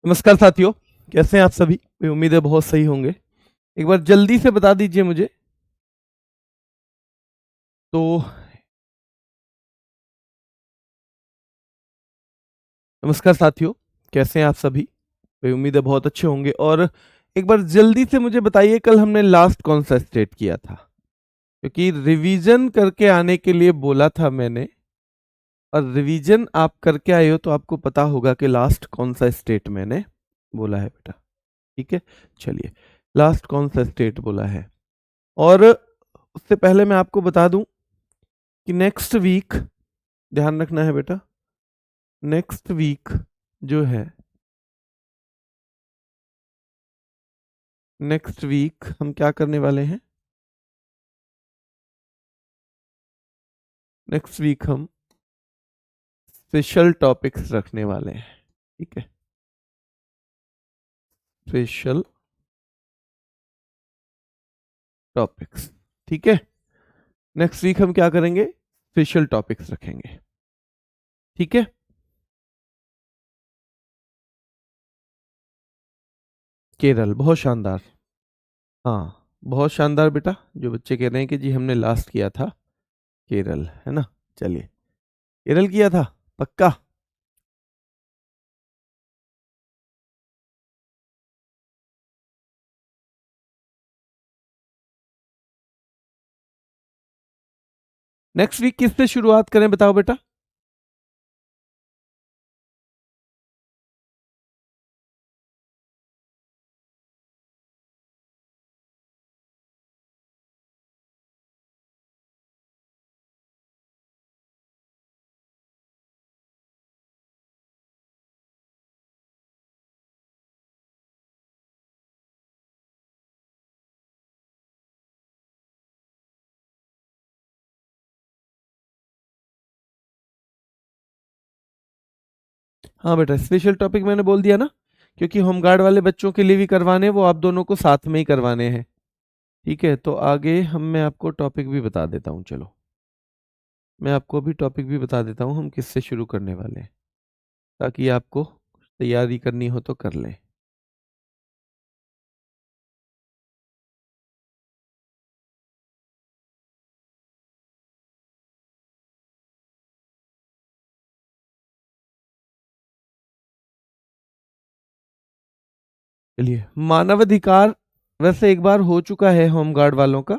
नमस्कार साथियों, कैसे हैं आप सभी? मेरी उम्मीद है बहुत सही होंगे। एक बार जल्दी से बता दीजिए मुझे। तो नमस्कार साथियों, कैसे हैं आप सभी? मेरी उम्मीद है बहुत अच्छे होंगे। और एक बार जल्दी से मुझे बताइए, कल हमने लास्ट कौन सा स्टेट किया था? क्योंकि रिवीजन करके आने के लिए बोला था मैंने, और रिवीजन आप करके आए हो तो आपको पता होगा कि लास्ट कौन सा स्टेट मैंने बोला है बेटा। ठीक है, चलिए, लास्ट कौन सा स्टेट बोला है। और उससे पहले मैं आपको बता दूं कि नेक्स्ट वीक, ध्यान रखना है बेटा, नेक्स्ट वीक जो है, नेक्स्ट वीक हम क्या करने वाले हैं? नेक्स्ट वीक हम स्पेशल टॉपिक्स रखने वाले हैं। ठीक है, स्पेशल टॉपिक्स। ठीक है, नेक्स्ट वीक हम क्या करेंगे? स्पेशल टॉपिक्स रखेंगे। ठीक है, केरल, बहुत शानदार। हाँ, बहुत शानदार बेटा। जो बच्चे कह रहे हैं कि जी हमने लास्ट किया था केरल, है ना? चलिए, केरल किया था पक्का। नेक्स्ट वीक किससे शुरुआत करें बताओ बेटा? हाँ बेटा, स्पेशल टॉपिक मैंने बोल दिया ना, क्योंकि होमगार्ड वाले बच्चों के लिए भी करवाने हैं, वो आप दोनों को साथ में ही करवाने हैं। ठीक है, तो आगे मैं आपको टॉपिक भी बता देता हूँ। चलो, मैं आपको अभी टॉपिक भी बता देता हूँ हम किससे शुरू करने वाले हैं, ताकि आपको तैयारी करनी हो तो कर लें। चलिए, मानवाधिकार वैसे एक बार हो चुका है होमगार्ड वालों का,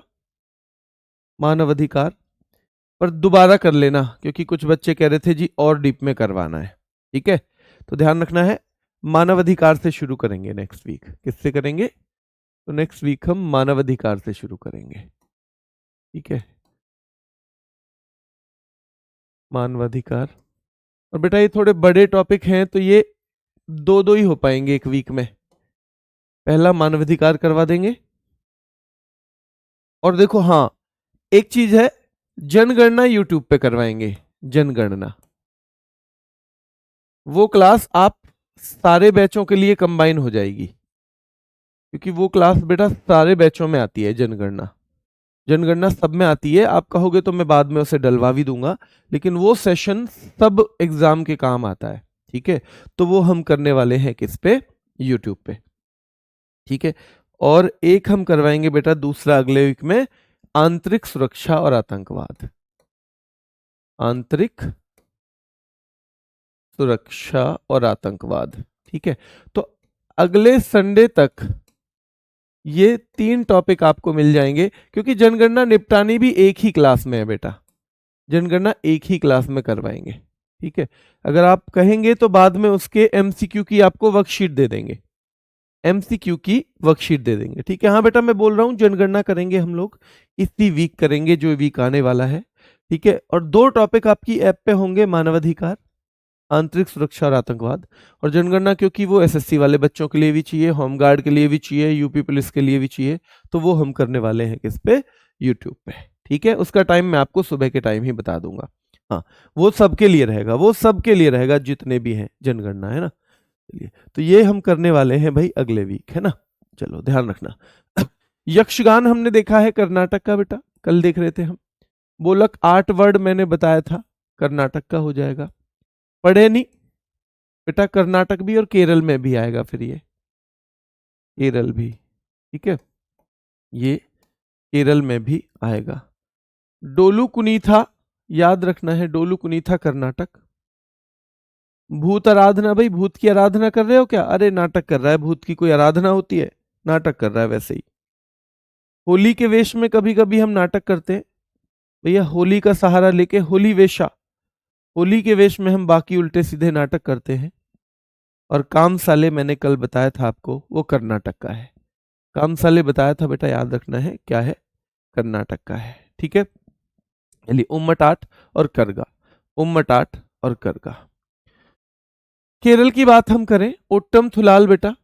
मानवाधिकार। पर दोबारा कर लेना, क्योंकि कुछ बच्चे कह रहे थे जी और डीप में करवाना है। ठीक है, तो ध्यान रखना है, मानवाधिकार से शुरू करेंगे नेक्स्ट वीक। किससे करेंगे? तो नेक्स्ट वीक हम मानवाधिकार से शुरू करेंगे। ठीक है, मानवाधिकार। और बेटा ये थोड़े बड़े टॉपिक हैं, तो ये दो दो ही हो पाएंगे एक वीक में। पहला मानवाधिकार करवा देंगे, और देखो हाँ, एक चीज है, जनगणना यूट्यूब पे करवाएंगे। जनगणना, वो क्लास आप सारे बैचों के लिए कंबाइन हो जाएगी, क्योंकि वो क्लास बेटा सारे बैचों में आती है। जनगणना, जनगणना सब में आती है। आप कहोगे तो मैं बाद में उसे डलवा भी दूंगा, लेकिन वो सेशन सब एग्जाम के काम आता है। ठीक है, तो वो हम करने वाले हैं किस पे? यूट्यूब पे। ठीक है, और एक हम करवाएंगे बेटा दूसरा अगले वीक में, आंतरिक सुरक्षा और आतंकवाद। आंतरिक सुरक्षा और आतंकवाद। ठीक है, तो अगले संडे तक ये तीन टॉपिक आपको मिल जाएंगे, क्योंकि जनगणना निपटानी भी एक ही क्लास में है बेटा। जनगणना एक ही क्लास में करवाएंगे। ठीक है, अगर आप कहेंगे तो बाद में उसके एमसीक्यू की आपको वर्कशीट दे देंगे। एमसीक्यू की वर्कशीट दे देंगे। ठीक है, हाँ बेटा, मैं बोल रहा हूँ जनगणना करेंगे हम लोग इसी वीक करेंगे, जो वीक आने वाला है। ठीक है, और दो टॉपिक आपकी ऐप पे होंगे, मानवाधिकार, आंतरिक सुरक्षा और आतंकवाद। और जनगणना क्योंकि वो एसएससी वाले बच्चों के लिए भी चाहिए, होमगार्ड के लिए भी चाहिए, यूपी पुलिस के लिए भी चाहिए, तो वो हम करने वाले हैं किस पे? यूट्यूब पे। ठीक है, उसका टाइम मैं आपको सुबह के टाइम ही बता दूंगा। हाँ, वो सबके लिए रहेगा, वो सबके लिए रहेगा जितने भी हैं जनगणना, है ना? चलिए, तो ये हम करने वाले हैं भाई अगले वीक, है ना? चलो, ध्यान रखना। यक्षगान हमने देखा है कर्नाटक का बेटा, कल देख रहे थे हम। बोलक 8 वर्ड मैंने बताया था, कर्नाटक का हो जाएगा। पढ़े नहीं? बेटा कर्नाटक भी और केरल में भी आएगा, फिर ये केरल भी, ठीक है, ये केरल में भी आएगा। डोलू कुनीथा याद रखना है, डोलू कुनीथा कर्नाटक। भूत आराधना, भाई भूत की आराधना कर रहे हो क्या? अरे नाटक कर रहा है, भूत की कोई आराधना होती है? नाटक कर रहा है वैसे ही। होली के वेश में कभी कभी हम नाटक करते हैं भैया, होली का सहारा लेके होली वेशा, होली के वेश में हम बाकी उल्टे सीधे नाटक करते हैं। और काम साले मैंने कल बताया था आपको, वो कर्नाटक का है। काम साले बताया था बेटा, याद रखना है क्या है, कर्नाटक का है, ठीक है। चलिए उम्मटाट और करगा, उम्मटाट और करगा। केरल की बात हम करें, ओट्टम थुलाल बेटा,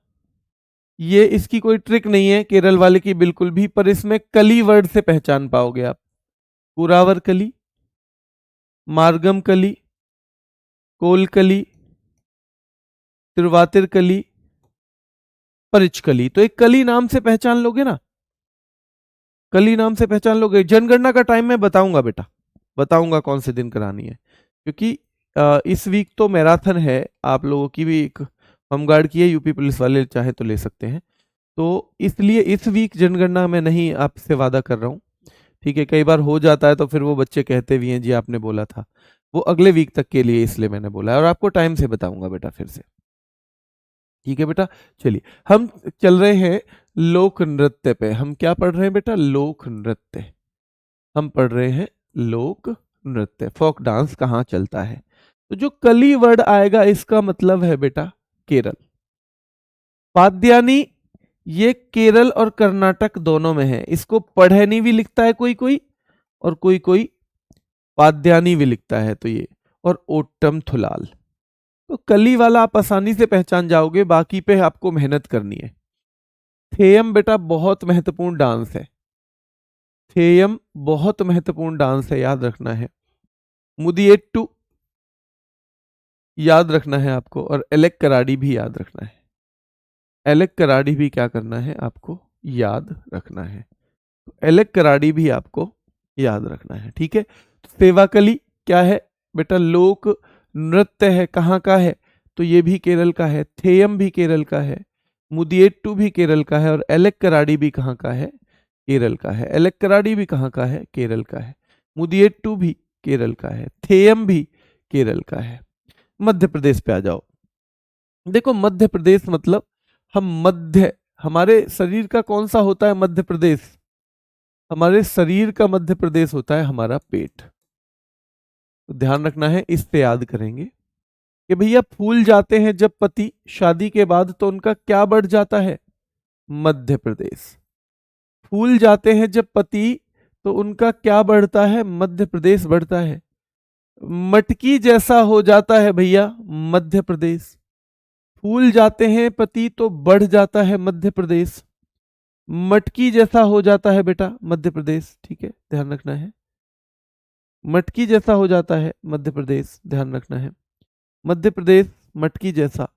ये इसकी कोई ट्रिक नहीं है केरल वाले की बिल्कुल भी, पर इसमें कली वर्ड से पहचान पाओगे आप। पुरावर कली, मार्गम कली, कोलकली, तिरुवातिर कली, परिचकली। तो एक कली नाम से पहचान लोगे ना, कली नाम से पहचान लोगे। जनगणना का टाइम मैं बताऊंगा बेटा, बताऊंगा कौन से दिन करानी है, क्योंकि इस वीक तो मैराथन है आप लोगों की भी, एक होमगार्ड की है, यूपी पुलिस वाले चाहे तो ले सकते हैं, तो इसलिए इस वीक जनगणना में नहीं आपसे वादा कर रहा हूँ, ठीक है। कई बार हो जाता है तो फिर वो बच्चे कहते भी हैं जी आपने बोला था, वो अगले वीक तक के लिए इसलिए मैंने बोला है, और आपको टाइम से बताऊंगा बेटा फिर से, ठीक है बेटा। चलिए हम चल रहे हैं लोक नृत्य पे। हम क्या पढ़ रहे हैं बेटा? लोक नृत्य। हम पढ़ रहे हैं लोक नृत्य, फोक डांस कहाँ चलता है। तो जो कली वर्ड आएगा इसका मतलब है बेटा केरल। पाद्यानी, ये केरल और कर्नाटक दोनों में है, इसको पढ़ैनी भी लिखता है कोई कोई, और कोई कोई पाद्यानी भी लिखता है, तो ये, और ओट्टम थुलाल। तो कली वाला आप आसानी से पहचान जाओगे, बाकी पे आपको मेहनत करनी है। थेयम बेटा बहुत महत्वपूर्ण डांस है, थेयम बहुत महत्वपूर्ण डांस है, याद रखना है। मुदियेट्टू याद रखना है आपको, और एलेक कराडी भी याद रखना है। एलेक कराडी भी क्या करना है आपको, याद रखना है। तो एलेक कराडी भी आपको याद रखना है, ठीक है। सेवाकली क्या है बेटा? लोक नृत्य है, कहाँ का है? तो ये भी केरल का है, थेयम भी केरल का है, मुदियेट्टू भी केरल का है, और एलेक कराडी भी कहाँ का है? केरल का है। एलेक कराडी भी कहाँ का है? केरल का है। मुदियेट्टू भी केरल का है, थेयम भी केरल का है। मध्य प्रदेश पे आ जाओ। देखो मध्य प्रदेश मतलब, हम मध्य, हमारे शरीर का कौन सा होता है मध्य प्रदेश? हमारे शरीर का मध्य प्रदेश होता है हमारा पेट। तो ध्यान रखना है, इससे याद करेंगे कि भैया फूल जाते हैं जब पति शादी के बाद, तो उनका क्या बढ़ जाता है? मध्य प्रदेश। फूल जाते हैं जब पति, तो उनका क्या बढ़ता है? मध्य प्रदेश बढ़ता है। मटकी जैसा हो जाता है भैया मध्य प्रदेश। फूल जाते हैं पति तो बढ़ जाता है मध्य प्रदेश। मटकी जैसा हो जाता है बेटा मध्य प्रदेश, ठीक है, ध्यान रखना है। मटकी जैसा हो जाता है मध्य प्रदेश, ध्यान रखना है। मध्य प्रदेश मटकी जैसा।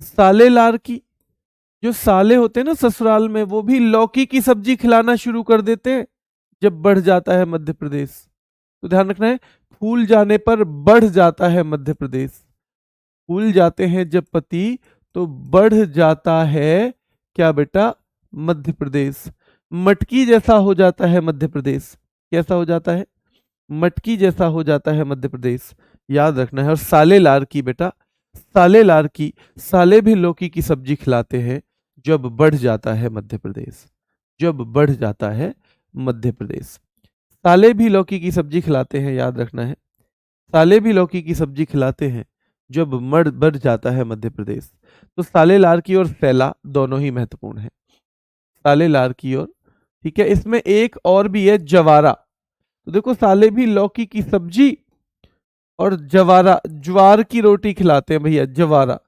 साले लार की, जो साले होते हैं ना ससुराल में, वो भी लौकी की सब्जी खिलाना शुरू कर देते हैं जब बढ़ जाता है मध्य प्रदेश। तो ध्यान रखना है, फूल जाने पर बढ़ जाता है मध्य प्रदेश। फूल जाते हैं जब पति, तो बढ़ जाता है क्या बेटा? मध्य प्रदेश। मटकी जैसा हो जाता है मध्य प्रदेश, कैसा हो जाता है? मटकी जैसा हो जाता है मध्य प्रदेश, याद रखना है। और साले लार की बेटा, साले लार की, साले भी लौकी की सब्जी खिलाते हैं जब बढ़ जाता है मध्य प्रदेश, जब बढ़ जाता है मध्य प्रदेश। साले भी लौकी की सब्जी खिलाते हैं, याद रखना है। साले भी लौकी की सब्जी खिलाते हैं जब बढ़ जाता है मध्य प्रदेश। तो साले लार की और सैला दोनों ही महत्वपूर्ण है, साले लार की और, ठीक है। इसमें एक और भी है जवारा। तो देखो साले भी लौकी की सब्जी और जवारा, ज्वार की रोटी खिलाते हैं भैया, जवारा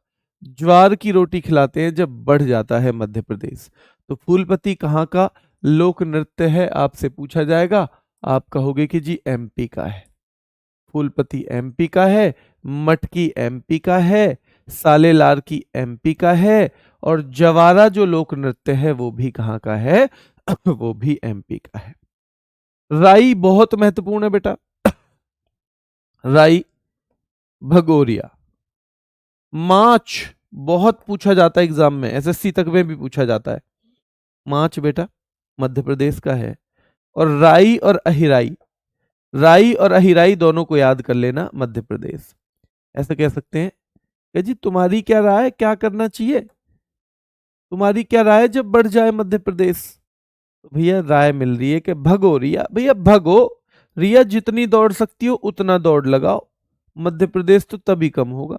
ज्वार की रोटी खिलाते हैं जब बढ़ जाता है मध्य प्रदेश। तो फूलपति कहाँ का लोक नृत्य है आपसे पूछा जाएगा, आप कहोगे कि जी एमपी का है। फूलपति एमपी का है, मटकी एमपी का है, साले लार की एमपी का है, और जवारा जो लोक नृत्य है वो भी कहाँ का है? वो भी एमपी का है। राई बहुत महत्वपूर्ण है बेटा, राई, भगोरिया, मार्च बहुत पूछा जाता है एग्जाम में, एसएससी तक में भी पूछा जाता है। मार्च बेटा मध्य प्रदेश का है। और राई और अहिराई, राई और अहिराई दोनों को याद कर लेना, मध्य प्रदेश। ऐसा कह सकते हैं कि जी तुम्हारी क्या राय, क्या करना चाहिए, तुम्हारी क्या राय जब बढ़ जाए मध्य प्रदेश। तो भैया राय मिल रही है कि भगो रिया, भैया भगो रिया, जितनी दौड़ सकती हो उतना दौड़ लगाओ, मध्य प्रदेश तो तभी कम होगा।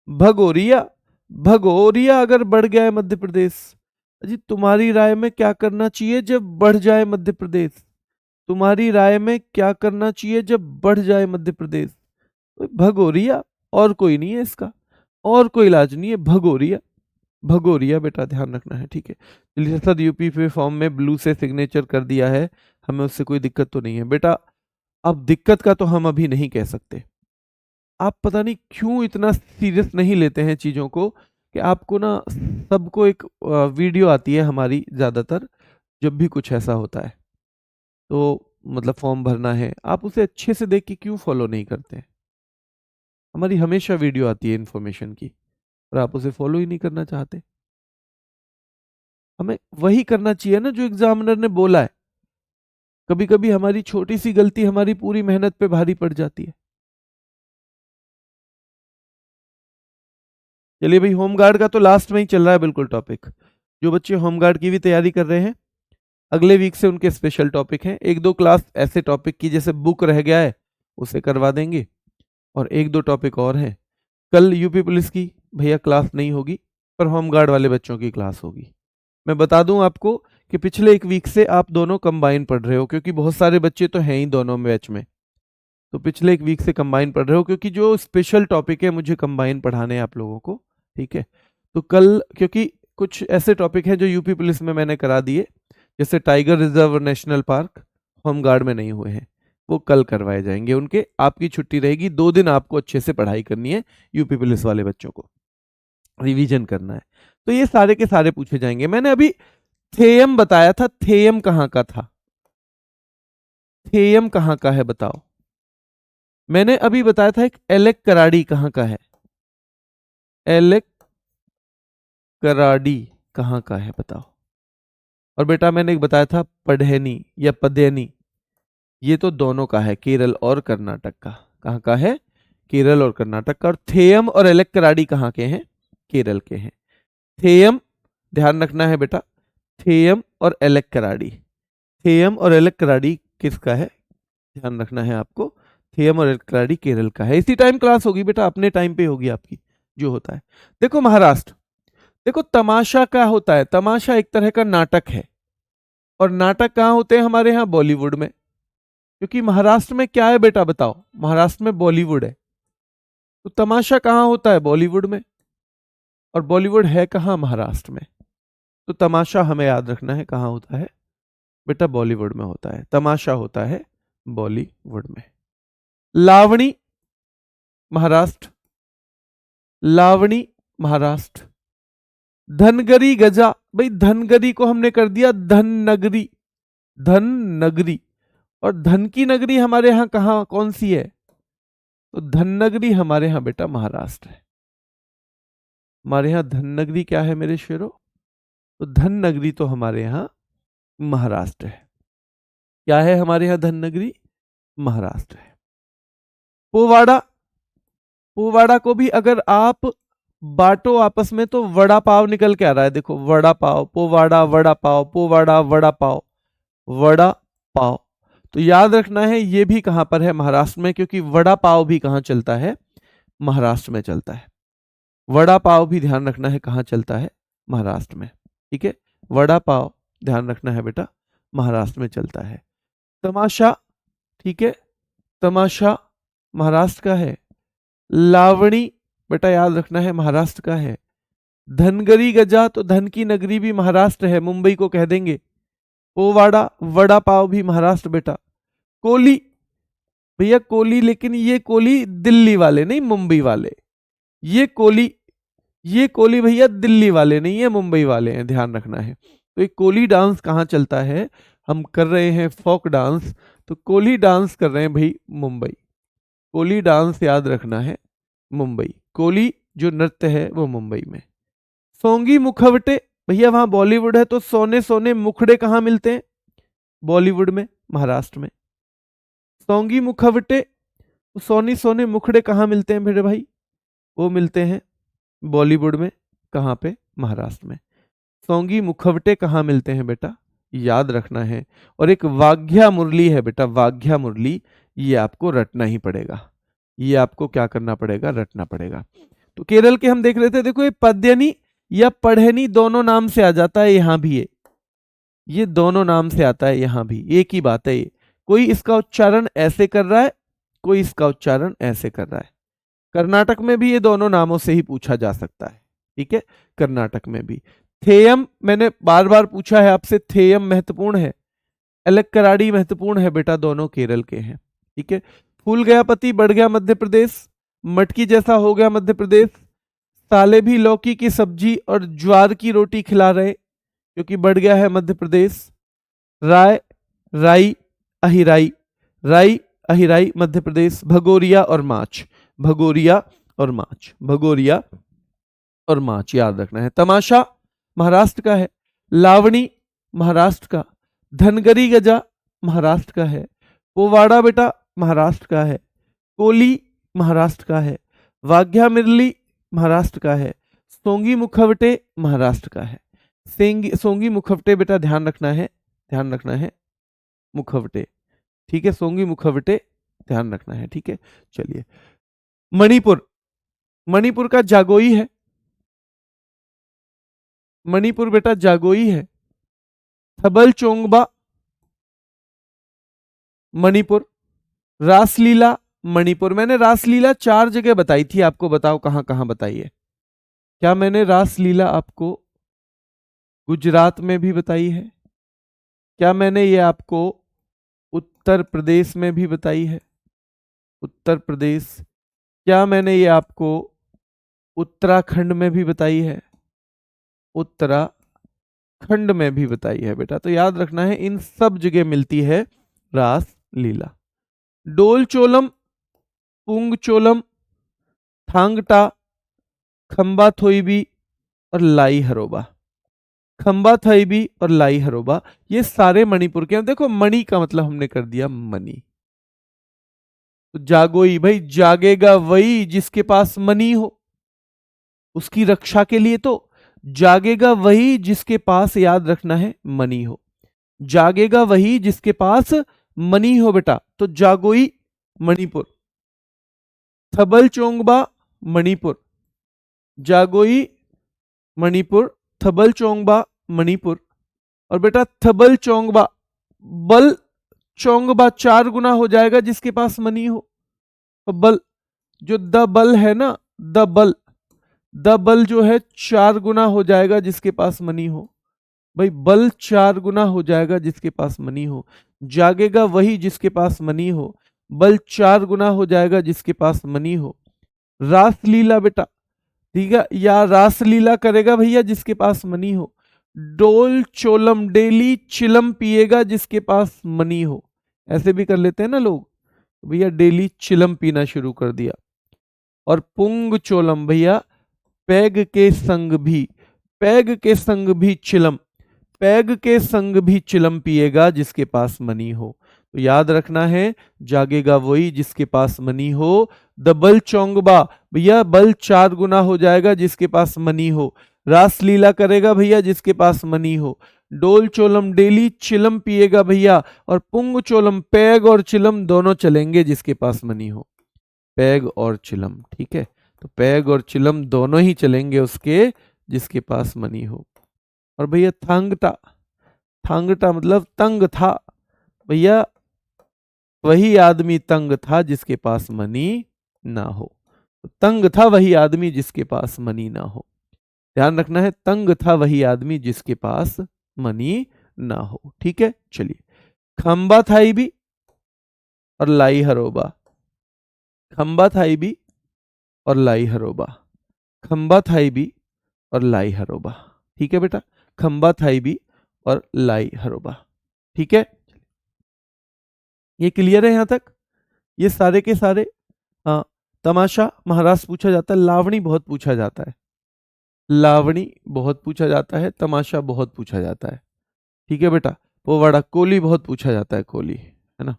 भगो रिया, भगो रिया अगर बढ़ गया है मध्य प्रदेश। जी तुम्हारी राय में क्या करना चाहिए जब बढ़ जाए मध्य प्रदेश, तुम्हारी राय में क्या करना चाहिए जब बढ़ जाए मध्य प्रदेश। भगोरिया, और कोई नहीं है इसका, और कोई इलाज नहीं है, भगोरिया। भगोरिया बेटा ध्यान रखना है, ठीक है। चलिए सर यूपी पे फॉर्म में ब्लू से सिग्नेचर कर दिया है, हमें उससे कोई दिक्कत तो नहीं है बेटा। अब दिक्कत का तो हम अभी नहीं कह सकते। आप पता नहीं क्यों इतना सीरियस नहीं लेते हैं चीज़ों को, कि आपको ना सबको एक वीडियो आती है हमारी ज़्यादातर जब भी कुछ ऐसा होता है, तो मतलब फॉर्म भरना है, आप उसे अच्छे से देख के क्यों फॉलो नहीं करते हैं। हमारी हमेशा वीडियो आती है इन्फॉर्मेशन की, और आप उसे फॉलो ही नहीं करना चाहते। हमें वही करना चाहिए ना जो एग्जामिनर ने बोला है। कभी कभी हमारी छोटी सी गलती हमारी पूरी मेहनत पे भारी पड़ जाती है। चलिए भाई, होमगार्ड का तो लास्ट में ही चल रहा है बिल्कुल टॉपिक। जो बच्चे होमगार्ड की भी तैयारी कर रहे हैं, अगले वीक से उनके स्पेशल टॉपिक हैं। एक दो क्लास ऐसे टॉपिक की जैसे बुक रह गया है उसे करवा देंगे, और एक दो टॉपिक और हैं। कल यूपी पुलिस की भैया क्लास नहीं होगी, पर होमगार्ड वाले बच्चों की क्लास होगी। मैं बता दूं आपको कि पिछले एक वीक से आप दोनों कंबाइन पढ़ रहे हो, क्योंकि बहुत सारे बच्चे तो हैं ही दोनों बैच में। तो पिछले एक वीक से कंबाइन पढ़ रहे हो, क्योंकि जो स्पेशल टॉपिक है मुझे कंबाइन पढ़ाने हैं आप लोगों को, ठीक है। तो कल, क्योंकि कुछ ऐसे टॉपिक हैं जो यूपी पुलिस में मैंने करा दिए, जैसे टाइगर रिजर्व और नेशनल पार्क, होमगार्ड में नहीं हुए हैं, वो कल करवाए जाएंगे उनके। आपकी छुट्टी रहेगी, 2 दिन आपको अच्छे से पढ़ाई करनी है, यूपी पुलिस वाले बच्चों को रिवीजन करना है। तो ये सारे के सारे पूछे जाएंगे। मैंने अभी थेयम बताया था, थेयम कहाँ का था, थेयम कहाँ का है बताओ। मैंने अभी बताया था एक एलेक कराडी कहाँ का है, एलेक कराडी कहाँ का है बताओ। और बेटा मैंने एक बताया था पढ़ेनी या पदेनी, ये तो दोनों का है, केरल और कर्नाटक का। कहाँ का है, केरल और कर्नाटक का। और थेयम और एलेक कराडी कहाँ के हैं, केरल के हैं। थेयम ध्यान रखना है बेटा, थेयम और एलेक कराडी, थेयम और एलेक कराडी किसका है ध्यान रखना है आपको। थेयम और एलेक कराडी केरल का है। इसी टाइम क्लास होगी बेटा, अपने टाइम पे होगी आपकी जो होता है। देखो महाराष्ट्र, देखो तमाशा क्या होता है, तमाशा एक तरह का नाटक है, और नाटक कहाँ होते हैं हमारे यहाँ, बॉलीवुड में। क्योंकि महाराष्ट्र में क्या है बेटा बताओ, महाराष्ट्र में बॉलीवुड है, तो तमाशा कहाँ होता है, बॉलीवुड में। और बॉलीवुड है कहाँ, महाराष्ट्र में। तो तमाशा हमें याद रखना है कहाँ होता है बेटा, बॉलीवुड में होता है। तमाशा होता है बॉलीवुड में। लावणी महाराष्ट्र, लावणी महाराष्ट्र। धनगरी गजा, भाई धनगरी को हमने कर दिया धन नगरी, धन नगरी। और धन की नगरी हमारे यहाँ कहाँ कौन सी है, तो धन नगरी हमारे यहाँ बेटा महाराष्ट्र है। हमारे यहाँ धन नगरी क्या है मेरे शेरों, तो धन नगरी तो हमारे यहाँ महाराष्ट्र है। क्या है हमारे यहाँ धन नगरी, महाराष्ट्र है। पोवाड़ा, पोवाड़ा को भी अगर आप बांटो आपस में तो वड़ा पाव निकल के आ रहा है। देखो वड़ा पाव, पोवाड़ा वड़ा पाव, पोवाड़ा वड़ा पाव, वड़ा पाव। तो याद रखना है ये भी कहां पर है, महाराष्ट्र में, क्योंकि वड़ा पाव भी कहां चलता है, महाराष्ट्र में चलता है। वड़ा पाव भी ध्यान रखना है कहां चलता है, महाराष्ट्र में, ठीक है। वड़ा पाव ध्यान रखना है बेटा, महाराष्ट्र में चलता है। तमाशा, ठीक है, तमाशा महाराष्ट्र का है। लावणी बेटा याद रखना है महाराष्ट्र का है। धनगरी गजा, तो धन की नगरी भी महाराष्ट्र है, मुंबई को कह देंगे। पोवाड़ा वड़ा पाव भी महाराष्ट्र बेटा। कोली, भैया कोली, लेकिन ये कोली दिल्ली वाले नहीं, मुंबई वाले। ये कोली, ये कोली भैया दिल्ली वाले नहीं है, मुंबई वाले हैं, ध्यान रखना है। तो ये कोली डांस कहाँ चलता है, हम कर रहे हैं फोक डांस, तो कोली डांस कर रहे हैं भाई मुंबई। कोली डांस याद रखना है मुंबई। कोली जो नृत्य है वो मुंबई में। सोंगी मुखवटे, भैया वहां बॉलीवुड है, तो सोने सोने मुखड़े कहाँ मिलते हैं? बॉलीवुड में, महाराष्ट्र में। सोंगी मुखवटे, सोनी सोने मुखड़े कहाँ मिलते हैं मेरे भाई? वो मिलते हैं बॉलीवुड में। कहाँ पे? महाराष्ट्र में। सोंगी मुखवटे कहाँ मिलते हैं बेटा? याद रखना है। और एक वाग्या मुरली है बेटा, वाग्या मुरली, ये आपको रटना ही पड़ेगा। ये आपको क्या करना पड़ेगा? रटना पड़ेगा। तो केरल के हम देख रहे थे, देखो ये पद्यनी या पढ़नी दोनों नाम से आ जाता है, यहां भी ये दोनों नाम से आता है, यहां भी एक ही बात है। ये कोई इसका उच्चारण ऐसे कर रहा है, कोई इसका उच्चारण ऐसे कर रहा है। कर्नाटक में भी ये दोनों नामों से ही पूछा जा सकता है, ठीक है, कर्नाटक में भी। थेयम, मैंने बार बार पूछा है आपसे, थेयम महत्वपूर्ण है, एलक्कराडी महत्वपूर्ण है बेटा, दोनों केरल के हैं, ठीक है। फूल गया पति, बढ़ गया मध्य प्रदेश, मटकी जैसा हो गया मध्य प्रदेश, साले भी लौकी की सब्जी और ज्वार की रोटी खिला रहे, क्योंकि बढ़ गया है मध्य प्रदेश। राय, राई, अहिराई, राई, अहिराई मध्य प्रदेश। भगोरिया और माछ, भगोरिया और माछ, भगोरिया और माछ, याद रखना है। तमाशा महाराष्ट्र का है। लावणी महाराष्ट्र का। धनगरी गजा महाराष्ट्र का है। पोवाड़ा बेटा महाराष्ट्र का है। कोली महाराष्ट्र का है। वाग्या मिरली महाराष्ट्र का है। सोंगी मुखवटे महाराष्ट्र का है। सोंगी मुखवटे बेटा ध्यान रखना है, ध्यान रखना है, मुखवटे, ठीक है, सोंगी मुखवटे ध्यान रखना है, ठीक है। चलिए, मणिपुर, मणिपुर का जागोई है, मणिपुर बेटा जागोई है। थबल चोंगबा मणिपुर। रासलीला मणिपुर, मैंने रासलीला 4 जगह बताई थी आपको, बताओ कहां कहां बताई है? क्या मैंने रासलीला आपको गुजरात में भी बताई है? क्या मैंने ये आपको उत्तर प्रदेश में भी बताई है? उत्तर प्रदेश। क्या मैंने ये आपको उत्तराखंड में भी बताई है? उत्तराखंड में भी बताई है बेटा। तो याद रखना है, इन सब जगह मिलती है रास लीला। डोल चोलम, पुंग चोलम, थांगटा, खंबा थोईबी और लाई हरोबा। खंबा थईबी और लाई हरोबा, ये सारे मणिपुर के हैं। देखो मणि का मतलब हमने कर दिया मनी। तो जागोई, भाई जागेगा वही जिसके पास मनी हो, उसकी रक्षा के लिए तो जागेगा वही जिसके पास, याद रखना है, मनी हो। जागेगा वही जिसके पास मनी हो बेटा। तो जागोई मणिपुर। थबल चोंगबा मणिपुर। जागोई मणिपुर, थबल चोंगबा मणिपुर। और बेटा थबल चोंगबा, बल चोंगबा 4 गुना हो जाएगा जिसके पास मनी हो। तो बल, जो द बल है ना, द बल, द बल जो है 4 गुना हो जाएगा जिसके पास मनी हो। भाई बल 4 गुना हो जाएगा जिसके पास मनी हो। जागेगा वही जिसके पास मनी हो, बल 4 गुना हो जाएगा जिसके पास मनी हो। रासलीला बेटा, ठीक है, या रासलीला करेगा भैया जिसके पास मनी हो। डोल चोलम, डेली चिलम पिएगा जिसके पास मनी हो। ऐसे भी कर लेते हैं ना लोग, भैया डेली चिलम पीना शुरू कर दिया। और पुंग चोलम, भैया पैग के संग भी, पैग के संग भी चिलम, पैग के संग भी चिलम पिएगा जिसके पास मनी हो। तो याद रखना है, जागेगा वही जिसके पास मनी हो। दबल चोंगबा, भैया बल 4 गुना हो जाएगा जिसके पास मनी हो। रासलीला करेगा भैया जिसके पास मनी हो। डोल चोलम, डेली चिलम पिएगा भैया। और पुंग चोलम, पैग और चिलम दोनों चलेंगे जिसके पास मनी हो। पैग और चिलम, ठीक है, तो पैग और चिलम दोनों ही चलेंगे उसके जिसके पास मनी हो। और भैया थांगटा, थांगटा मतलब तंग था, भैया वही आदमी तंग था जिसके पास मनी ना हो। तंग था वही आदमी जिसके पास मनी ना हो, ध्यान रखना है, तंग था वही आदमी जिसके पास मनी ना हो, ठीक है। चलिए, खंबा थाई भी और लाई हरोबा। खंबा थाई भी और लाई हरोबा। खंबा थाई भी और लाई हरोबा, ठीक है बेटा, खंबा थाई भी और लाई हरोबा, ठीक है। ये क्लियर है यहां तक, ये सारे के सारे? हाँ, तमाशा महाराष्ट्र पूछा जाता है, लावणी बहुत पूछा जाता है, लावणी बहुत पूछा जाता है, तमाशा बहुत पूछा जाता है। ठीक है बेटा। पोवाड़ा कोली बहुत पूछा जाता है, कोली है ना,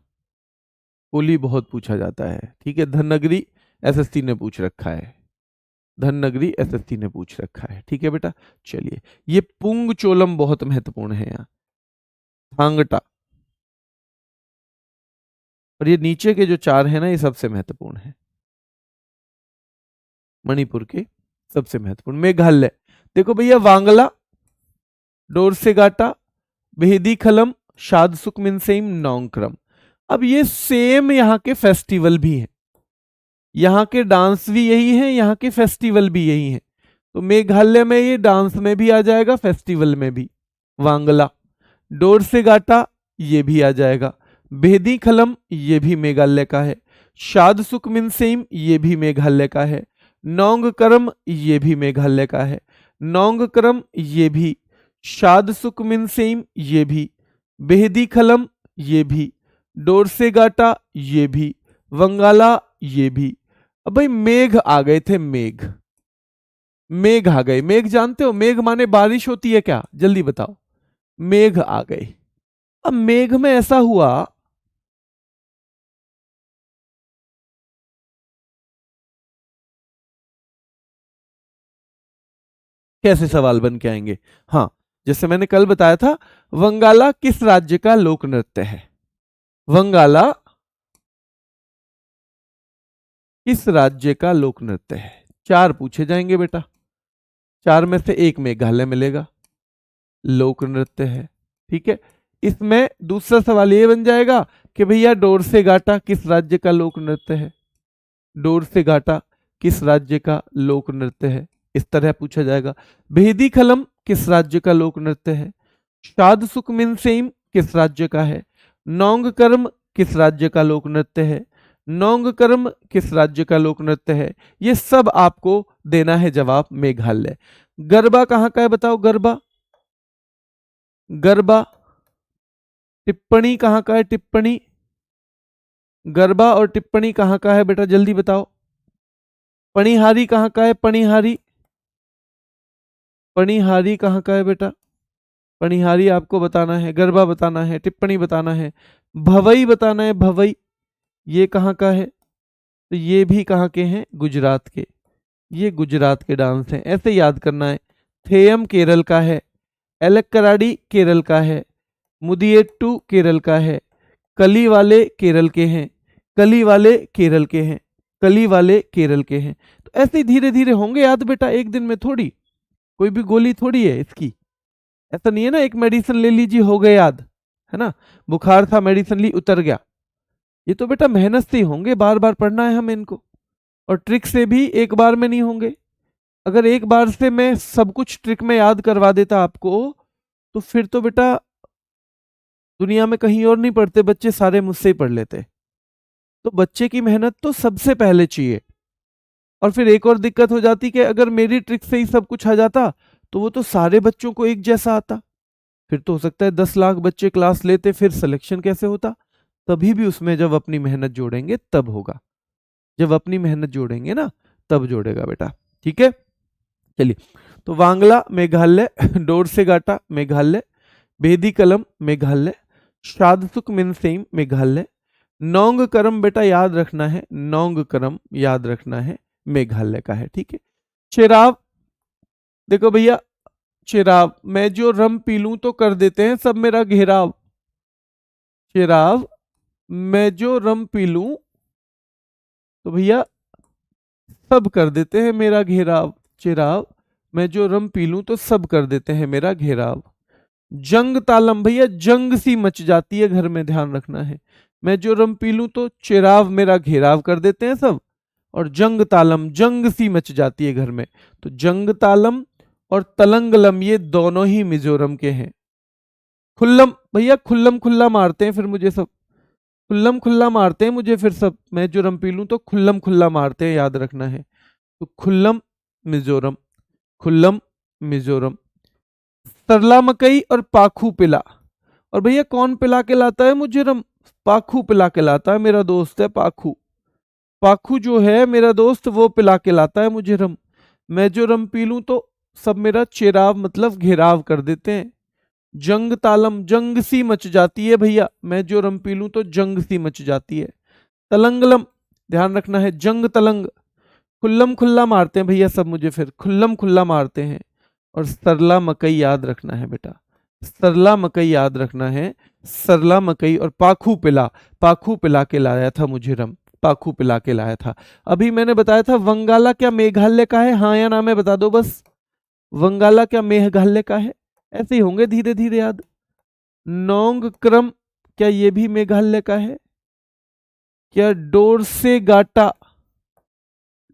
कोली बहुत पूछा जाता है। ठीक है। धननगरी एसएससी ने पूछ रखा है, धननगरी एसएससी ने पूछ रखा है। ठीक है बेटा। चलिए, ये पुंग चोलम बहुत महत्वपूर्ण है यहाँ, थांगटा, और ये नीचे के जो चार है ना ये सबसे महत्वपूर्ण है, मणिपुर के सबसे महत्वपूर्ण। मेघालय देखो भैया, वांगला, डोरसेगाटा, भेदीखलम, शादसुकमिनसेम, नौंक्रम। अब ये सेम यहाँ के फेस्टिवल भी हैं, यहाँ के डांस भी यही हैं, यहाँ के फेस्टिवल भी यही हैं। तो मेघालय में ये डांस में भी आ जाएगा, फेस्टिवल में भी। वांगला, डोरसेगाटा ये भी आ जाएगा, भेदीखलम ये भी मेघालय का है, शादसुकमिनसेम ये भी मेघालय का है, नौंगकरम ये भी मेघालय का है, नौंगकरम ये भी, शादसुकमिनसेम ये भी, भेदीखलम ये भी, डोरसेगाटा ये भी, वंगाला ये भी। अब भाई मेघ आ गए थे, मेघ, मेघ आ गए। मेघ जानते हो, मेघ माने बारिश होती है क्या, जल्दी बताओ। मेघ आ गए। अब मेघ में ऐसा हुआ, कैसे सवाल बन के आएंगे। हाँ, जैसे मैंने कल बताया था, वंगाला किस राज्य का लोक नृत्य है, वंगाला किस राज्य का लोक नृत्य है। चार पूछे जाएंगे बेटा, चार में से एक मेघालय मिलेगा, लोक नृत्य है। ठीक है। इसमें दूसरा सवाल ये बन जाएगा कि भैया डोरसेगाटा किस राज्य का लोक नृत्य है, डोरसेगाटा किस राज्य का लोक नृत्य है, इस तरह पूछा जाएगा। भेदीखलम किस राज्य का लोक नृत्य है, शादसुकमिनसेम किस राज्य का है, नौंगकरम किस राज्य का लोक नृत्य है, नौंगकरम किस राज्य का लोक नृत्य है। ये सब आपको देना है जवाब, मेघालय। गरबा कहाँ का है बताओ, गरबा, गरबा, टिप्पणी कहाँ का है, टिप्पणी, गरबा और टिप्पणी कहाँ का है बेटा, जल्दी बताओ। पणिहारी कहाँ का है, पणिहारी, पणिहारी कहाँ का है बेटा, पणिहारी आपको बताना है, गरबा बताना है, टिप्पणी बताना है, भवई बताना है, भवई ये कहाँ का है, तो ये भी कहाँ के हैं, गुजरात के, ये गुजरात के डांस हैं, ऐसे याद करना है। थेयम केरल का है, एलक्कराडी केरल का है, मुदियेट्टू केरल का है, कली वाले केरल के हैं, कली वाले केरल के हैं, कली वाले केरल के हैं। तो ऐसे ही धीरे धीरे होंगे याद बेटा, एक दिन में थोड़ी, कोई भी गोली थोड़ी है इसकी, ऐसा नहीं है ना एक मेडिसिन ले लीजिए हो गए याद, है ना, बुखार था मेडिसिन ली उतर गया। ये तो बेटा मेहनत से ही होंगे, बार बार पढ़ना है हमें इनको, और ट्रिक से भी एक बार में नहीं होंगे। अगर एक बार से मैं सब कुछ ट्रिक में याद करवा देता आपको, तो फिर तो बेटा दुनिया में कहीं और नहीं पढ़ते बच्चे, सारे मुझसे ही पढ़ लेते। तो बच्चे की मेहनत तो सबसे पहले चाहिए। और फिर एक और दिक्कत हो जाती कि अगर मेरी ट्रिक से ही सब कुछ आ जाता तो वो तो सारे बच्चों को एक जैसा आता, फिर तो हो सकता है 10 लाख बच्चे क्लास लेते, फिर सिलेक्शन कैसे होता। तभी भी उसमें जब अपनी मेहनत जोड़ेंगे तब होगा, जब अपनी मेहनत जोड़ेंगे ना तब जोड़ेगा बेटा। ठीक है। चलिए, तो वांगला मेघालय, डोरसेगाटा मेघालय, भेदीकलम मेघालय, शादसुकमिनसेम मेघालय, नौंगकरम बेटा याद रखना है, नौंगकरम याद रखना है, मेघालय का है। ठीक है। चिराव देखो भैया, चिराव, मैं जो रम पी लूं तो कर देते हैं सब मेरा घेराव, चिराव मैं जो रम पी लूं तो भैया सब कर देते हैं मेरा घेराव, चिराव मैं जो रम पी लूं तो सब कर देते हैं मेरा घेराव। जंग तालम भैया, जंग सी मच जाती है घर में, ध्यान रखना है। मैं जो रम पी लूं तो चिराव मेरा घेराव कर देते हैं सब, और जंग तालम जंग सी मच जाती है घर में। तो जंग तालम और तलंगलम ये दोनों ही मिजोरम के हैं। खुल्लम भैया, खुल्लम खुल्ला मारते हैं फिर मुझे सब, खुल्लम खुल्ला मारते हैं मुझे फिर सब, मैं जो रम पी लूं तो खुल्लम खुल्ला मारते हैं, याद रखना है। तो खुल्लम मिजोरम, खुल्लम मिजोरम। सरला मकई और पाखू पिला, और भैया कौन पिला के लाता है मुझे रम, पाखू पिला के लाता है, मेरा दोस्त है पाखू, पाखू जो है मेरा दोस्त वो पिला के लाता है मुझे रम। मैं जो रम पी लूं तो सब मेरा चेराव मतलब घेराव कर देते हैं। जंग तालम, जंग सी मच जाती है भैया, मैं जो रम पी लूं तो जंग सी मच जाती है। तलंगलम, ध्यान रखना है, जंग तलंग, खुल्लम खुल्ला मारते हैं भैया सब मुझे, फिर खुल्लम खुल्ला मारते हैं। और सरला मकई याद रखना है बेटा, सरला मकई याद रखना है, सरला मकई। और पाखू पिला, पाखू पिला के लाया था मुझे रम, पाखू पिला के लाया था। अभी मैंने बताया था वंगाला क्या मेघालय का है, हाँ या ना में बता दो बस। वंगाला क्या मेघालय का है? ऐसे ही होंगे धीरे धीरे याद। नोंग क्रम, क्या ये भी मेघालय का है? क्या डोरसे गाटा,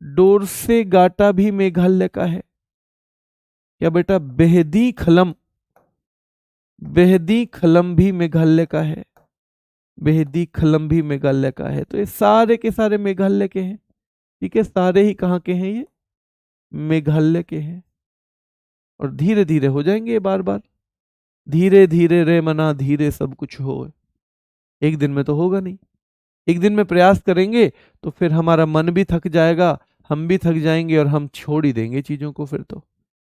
डोरसे गाटा भी मेघालय का है क्या बेटा? बेहदी खलम, बेहदी खलम भी मेघालय का है, बेहदी खलम भी मेघालय का है। तो ये सारे के सारे मेघालय के हैं, ठीक है, सारे ही कहाँ के हैं? ये मेघालय के हैं। और धीरे धीरे हो जाएंगे बार बार, धीरे धीरे रे मना धीरे सब कुछ हो। एक दिन में तो होगा नहीं, एक दिन में प्रयास करेंगे तो फिर हमारा मन भी थक जाएगा, हम भी थक जाएंगे और हम छोड़ ही देंगे चीजों को, फिर तो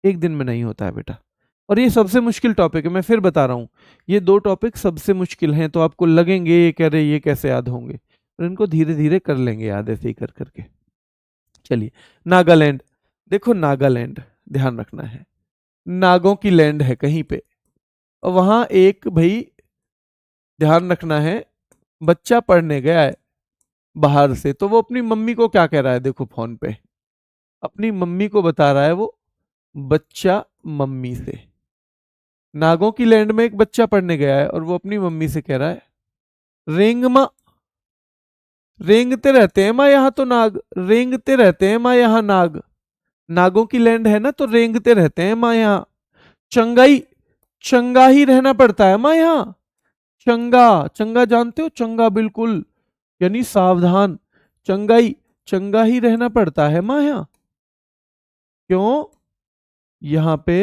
एक दिन में नहीं होता है बेटा। और ये सबसे मुश्किल टॉपिक है, मैं फिर बता रहा हूं, ये दो टॉपिक सबसे मुश्किल हैं। तो आपको लगेंगे ये कह रहे ये कैसे याद होंगे, पर इनको धीरे धीरे कर लेंगे याद, ऐसे ही कर करके। चलिए, नागालैंड, देखो नागालैंड ध्यान रखना है, नागों की लैंड है कहीं पे, और वहां एक भाई ध्यान रखना है, बच्चा पढ़ने गया है बाहर से, तो वो अपनी मम्मी को क्या कह रहा है, देखो फोन पे अपनी मम्मी को बता रहा है वो बच्चा मम्मी से। नागों की लैंड में एक बच्चा पढ़ने गया है और वो अपनी मम्मी से कह रहा है, रेंग माँ, रेंगते रहते हैं माँ यहाँ तो नाग, रेंगते रहते हैं माँ यहाँ नाग। नागों की लैंड है ना, तो रेंगते रहते हैं माँ यहाँ। चंगाई, चंगा ही रहना पड़ता है माँ यहाँ। चंगा, चंगा जानते हो, चंगा बिल्कुल, यानी सावधान। चंगाई, चंगा ही रहना पड़ता है माँ यहाँ। क्यों? यहाँ पे,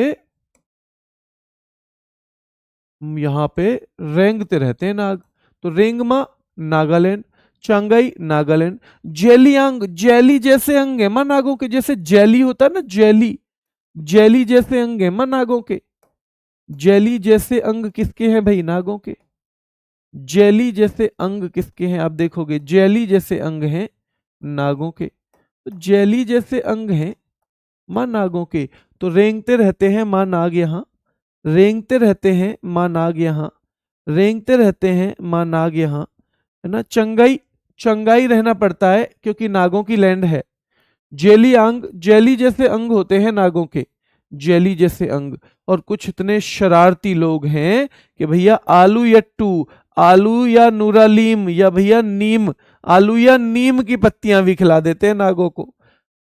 यहाँ पे रेंगते रहते हैं नाग, तो रेंगमा नागालैंड, चांगाई नागालैंड। जेलियांग, जेली जैसे अंग है मां नागों के, जैसे जेली होता है ना जेली, जेली जैसे अंग है मां नागों के। जेली जैसे अंग किसके हैं भाई? नागों के। जेली जैसे अंग किसके हैं? आप देखोगे जेली जैसे अंग हैं नागों के, तो जेली जैसे अंग हैं मां नागों के। तो रेंगते रहते हैं मां नाग यहाँ, रेंगते रहते हैं मां नाग यहाँ, रेंगते रहते हैं मां नाग यहाँ, है ना। चंगाई, चंगाई रहना पड़ता है क्योंकि नागों की लैंड है। जेली अंग, जेली जैसे अंग होते हैं नागों के, जेली जैसे अंग। और कुछ इतने शरारती लोग हैं कि भैया आलू यट्टू, आलू या नूरालीम या भैया नीम, आलू या नीम की पत्तियां भी खिला देते हैं नागों को।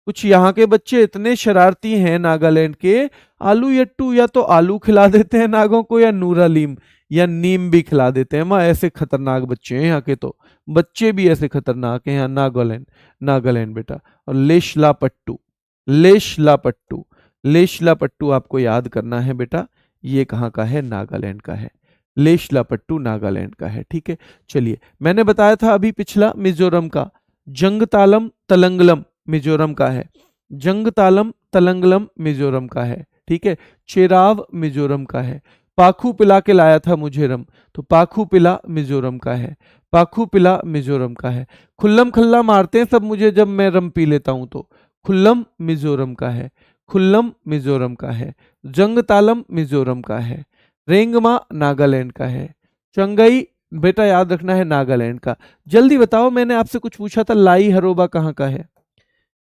कुछ यहाँ के बच्चे इतने शरारती हैं नागालैंड के, आलू यट्टू या तो आलू खिला देते हैं नागों को, या नूरालीम या नीम भी खिला देते हैं। माँ ऐसे खतरनाक बच्चे हैं यहाँ के, तो बच्चे भी ऐसे खतरनाक हैं यहाँ नागालैंड, नागालैंड बेटा। और लेशला पट्टू, लेशला पट्टू, लेशला पट्टू आपको याद करना है बेटा, ये कहाँ का है? नागालैंड का है। लेशला पट्टू नागालैंड का है, ठीक है। चलिए, मैंने बताया था अभी पिछला मिजोरम का, जंगतालम तलंगलम मिजोरम का है, जंगतालम तलंगलम मिजोरम का है, ठीक है। चेराव मिजोरम का है। पाखू पिला के लाया था मुझे रम, तो पाखू पिला मिजोरम का है, पाखू पिला मिजोरम का है। खुल्लम खल्ला मारते हैं सब मुझे जब मैं रम पी लेता हूं, तो खुल्लम मिजोरम का है, खुल्लम मिजोरम का है। जंगतालम मिजोरम का है। रेंगमा नागालैंड का है। चंगई बेटा याद रखना है नागालैंड का। जल्दी बताओ, मैंने आपसे कुछ पूछा था, लाई हरोबा कहाँ का है?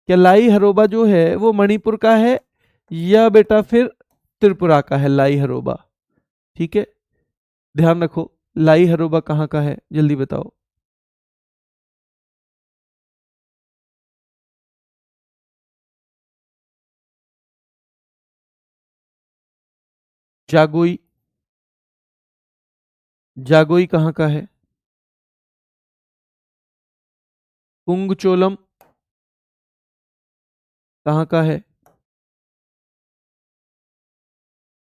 क्या लाई हरोबा जो है वो मणिपुर का है या बेटा फिर त्रिपुरा का है? लाई हरोबा, ठीक है, ध्यान रखो, लाई हरोबा कहाँ का है, जल्दी बताओ। जागोई, जागोई कहाँ का है? पुंगचोलम कहाँ का है?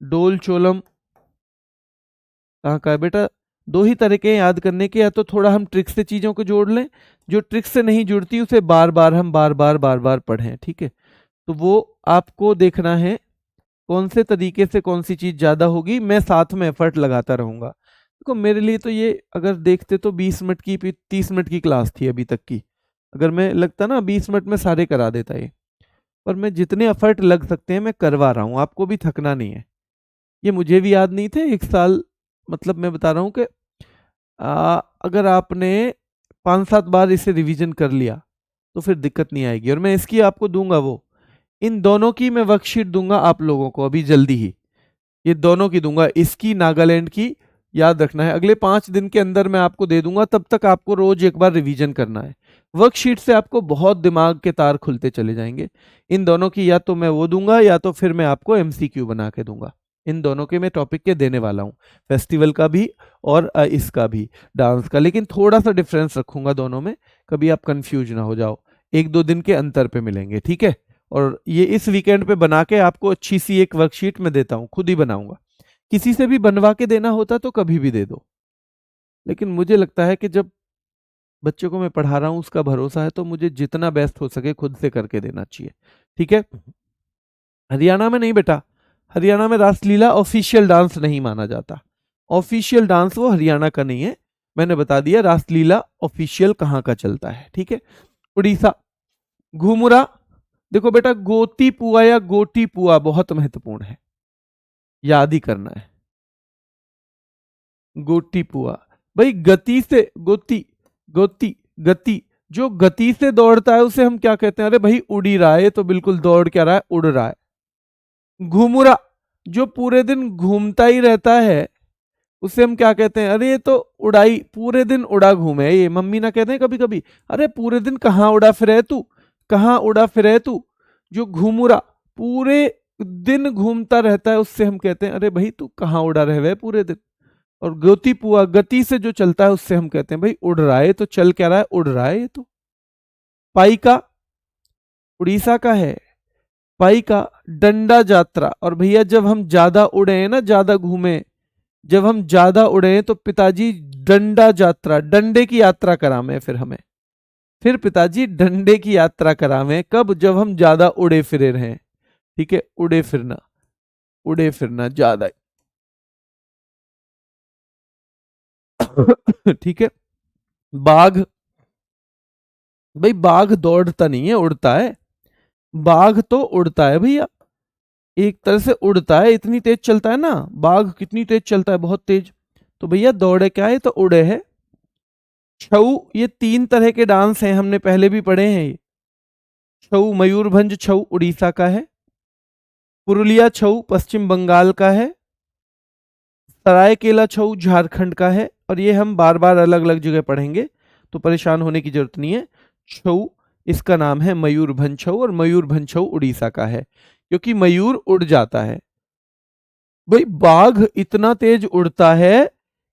डोल चोलम कहाँ का है बेटा? दो ही तरीके हैं याद करने के, या तो थोड़ा हम ट्रिक से चीजों को जोड़ लें, जो ट्रिक से नहीं जुड़ती उसे बार बार पढ़ें, ठीक है। तो वो आपको देखना है कौन से तरीके से कौन सी चीज ज्यादा होगी, मैं साथ में एफर्ट लगाता रहूंगा। देखो मेरे लिए तो ये अगर देखते तो 20 मिनट की 30 मिनट की क्लास थी अभी तक की, अगर मैं लगता ना 20 मिनट में सारे करा देता ये, पर मैं जितने एफर्ट लग सकते हैं मैं करवा रहा हूँ, आपको भी थकना नहीं है। ये मुझे भी याद नहीं थे 1 साल, मतलब मैं बता रहा हूँ कि अगर आपने 5-7 बार इसे रिवीजन कर लिया तो फिर दिक्कत नहीं आएगी। और मैं इसकी आपको दूंगा, वो इन दोनों की मैं वर्कशीट दूंगा आप लोगों को अभी जल्दी ही, ये दोनों की दूंगा, इसकी नागालैंड की, याद रखना है अगले 5 दिन के अंदर मैं आपको दे दूंगा, तब तक आपको रोज एक बार रिवीजन करना है। वर्कशीट से आपको बहुत दिमाग के तार खुलते चले जाएंगे। इन दोनों की या तो मैं वो दूंगा या तो फिर मैं आपको एमसीक्यू बना के दूंगा। इन दोनों के मैं टॉपिक के देने वाला हूँ, फेस्टिवल का भी और इसका भी, डांस का, लेकिन थोड़ा सा डिफरेंस रखूंगा दोनों में, कभी आप कंफ्यूज ना हो जाओ। 1-2 दिन के अंतर पे मिलेंगे, ठीक है। और ये इस वीकेंड पे बना के आपको अच्छी सी एक वर्कशीट में देता हूँ, खुद ही बनाऊंगा। किसी से भी बनवा के देना होता तो कभी भी दे दो, लेकिन मुझे लगता है कि जब बच्चों को मैं पढ़ा रहा हूँ उसका भरोसा है, तो मुझे जितना बेस्ट हो सके खुद से करके देना चाहिए, ठीक है। हरियाणा में नहीं बेटा, हरियाणा में रासलीला ऑफिशियल डांस नहीं माना जाता, ऑफिशियल डांस वो हरियाणा का नहीं है, मैंने बता दिया रासलीला ऑफिशियल कहाँ का चलता है, ठीक है। उड़ीसा, घुमुरा, देखो बेटा गोती पुआ या गोटी पुआ बहुत महत्वपूर्ण है, याद ही करना है। गोटी पुआ, भाई गति से, गोती, गोती, गति, जो गति से दौड़ता है उसे हम क्या कहते हैं? अरे भाई उड़ ही रहा है, तो बिल्कुल दौड़ क्या रहा है, उड़ रहा है। घुमुरा, जो पूरे दिन घूमता ही रहता है उसे हम क्या कहते हैं? अरे ये तो उड़ाई, पूरे दिन उड़ा घूमे, ये मम्मी ना कहते हैं कभी कभी, अरे पूरे दिन कहाँ उड़ा फिरे तू, कहाँ उड़ा फिरे तू। जो घुमुरा पूरे दिन घूमता रहता है उससे हम कहते हैं अरे भाई तू कहाँ उड़ा रहे पूरे दिन। और गोती पुआ, गति से जो चलता है उससे हम कहते हैं भाई उड़ रहा है, तो चल क्या रहा है, उड़ रहा है ये तो। पाइका, उड़ीसा का है, पाइका डंडा यात्रा। और भैया जब हम ज्यादा उड़े हैं ना, ज्यादा घूमे, जब हम ज्यादा उड़े हैं तो पिताजी डंडा यात्रा, डंडे की यात्रा करावे फिर हमें, फिर पिताजी डंडे की यात्रा करावे, कब? जब हम ज्यादा उड़े फिरे रहे, ठीक है। उड़े फिरना, उड़े फिरना ज्यादा ठीक है। बाघ, भाई बाघ दौड़ता नहीं है, उड़ता है। बाघ तो उड़ता है भैया, एक तरह से उड़ता है, इतनी तेज चलता है ना बाघ, कितनी तेज चलता है, बहुत तेज। तो भैया दौड़े क्या है, तो उड़े है। छऊ, ये 3 तरह के डांस हैं, हमने पहले भी पढ़े हैं ये। छऊ, मयूरभंज छऊ उड़ीसा का है, पुरुलिया छऊ पश्चिम बंगाल का है, सरायकेला छऊ झारखंड का है। और ये हम बार बार अलग अलग जगह पढ़ेंगे, तो परेशान होने की जरूरत नहीं है। छऊ, इसका नाम है मयूरभंज छऊ, और मयूरभंज छऊ उड़ीसा का है, क्योंकि मयूर उड़ जाता है। भाई बाघ इतना तेज उड़ता है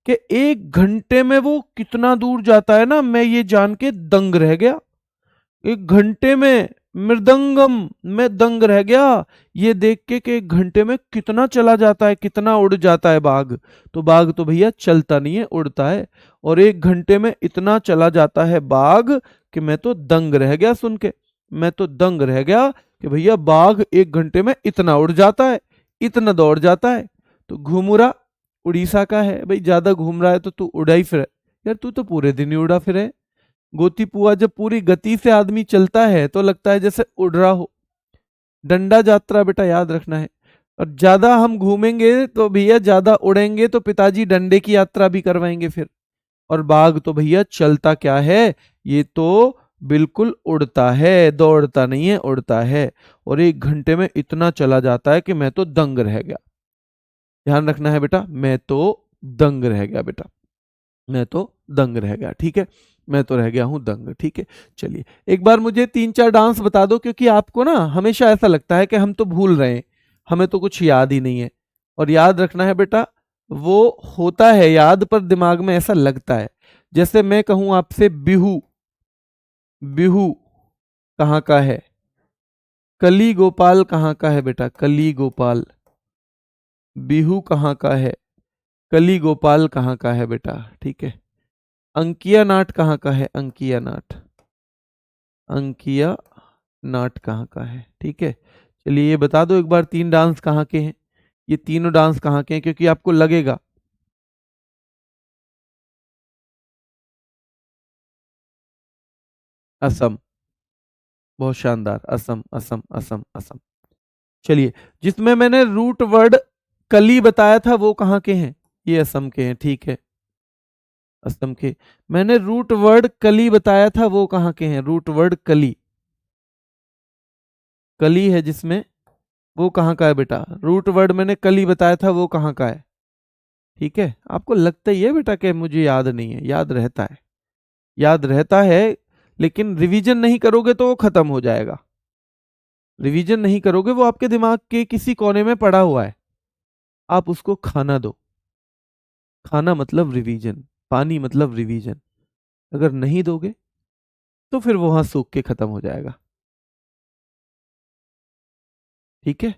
कि 1 घंटे में वो कितना दूर जाता है ना, मैं ये जान के दंग रह गया। 1 घंटे में मृदंगम, मैं दंग रह गया ये देख के कि 1 घंटे में कितना चला जाता है, कितना उड़ जाता है बाघ। तो बाघ तो भैया चलता नहीं है, उड़ता है। और 1 घंटे में इतना चला जाता है बाघ कि मैं तो दंग रह गया सुन के, मैं तो दंग रह गया कि भैया बाघ 1 घंटे में इतना उड़ जाता है, इतना दौड़ जाता है। तो घुमुरा उड़ीसा का है, भाई ज्यादा घूम रहा है तो तू उड़ा ही फिरे, यार तू तो पूरे दिन ही उड़ा फिरे। गोती पुआ, जब पूरी गति से आदमी चलता है तो लगता है जैसे उड़ रहा हो। डंडा यात्रा बेटा याद रखना है। और ज्यादा हम घूमेंगे तो भैया, ज्यादा उड़ेंगे तो पिताजी डंडे की यात्रा भी करवाएंगे फिर। और बाघ तो भैया चलता क्या है, ये तो बिल्कुल उड़ता है, दौड़ता नहीं है, उड़ता है। और 1 घंटे में इतना चला जाता है कि मैं तो दंग रह गया। ध्यान रखना है बेटा, मैं तो दंग रह गया बेटा, मैं तो दंग रह गया, ठीक है। मैं तो रह गया हूं दंग, ठीक है। चलिए एक बार मुझे 3-4 डांस बता दो, क्योंकि आपको ना हमेशा ऐसा लगता है कि हम तो भूल रहे हैं, हमें तो कुछ याद ही नहीं है। और याद रखना है बेटा, वो होता है याद पर दिमाग में ऐसा लगता है। जैसे मैं कहूं आपसे बिहू, बिहू कहाँ का है? कली गोपाल कहाँ का है बेटा? कली गोपाल। बिहू कहाँ का है? कली गोपाल कहाँ का है बेटा? ठीक है। अंकिया नाट कहाँ का है? अंकिया नाट, अंकिया नाट कहाँ का है? ठीक है। चलिए ये बता दो एक बार, तीन डांस कहाँ के हैं? ये तीनों डांस कहाँ के हैं? क्योंकि आपको लगेगा। असम, बहुत शानदार, असम असम असम असम। चलिए, जिसमें मैंने रूट वर्ड कली बताया था वो कहाँ के हैं? ये असम के हैं। ठीक है, असम के। मैंने रूट वर्ड कली बताया था वो कहाँ के हैं? रूट वर्ड कली, कली है जिसमें, वो कहाँ का है बेटा? रूट वर्ड मैंने कली बताया था वो कहाँ का है? ठीक है, आपको लगता ही है बेटा कि मुझे याद नहीं है। याद रहता है, याद रहता है, लेकिन रिवीजन नहीं करोगे तो वो खत्म हो जाएगा। रिवीजन नहीं करोगे, वो आपके दिमाग के किसी कोने में पड़ा हुआ है, आप उसको खाना दो। खाना मतलब रिवीजन, पानी मतलब रिवीजन। अगर नहीं दोगे तो फिर वहां सूख के खत्म हो जाएगा। ठीक है,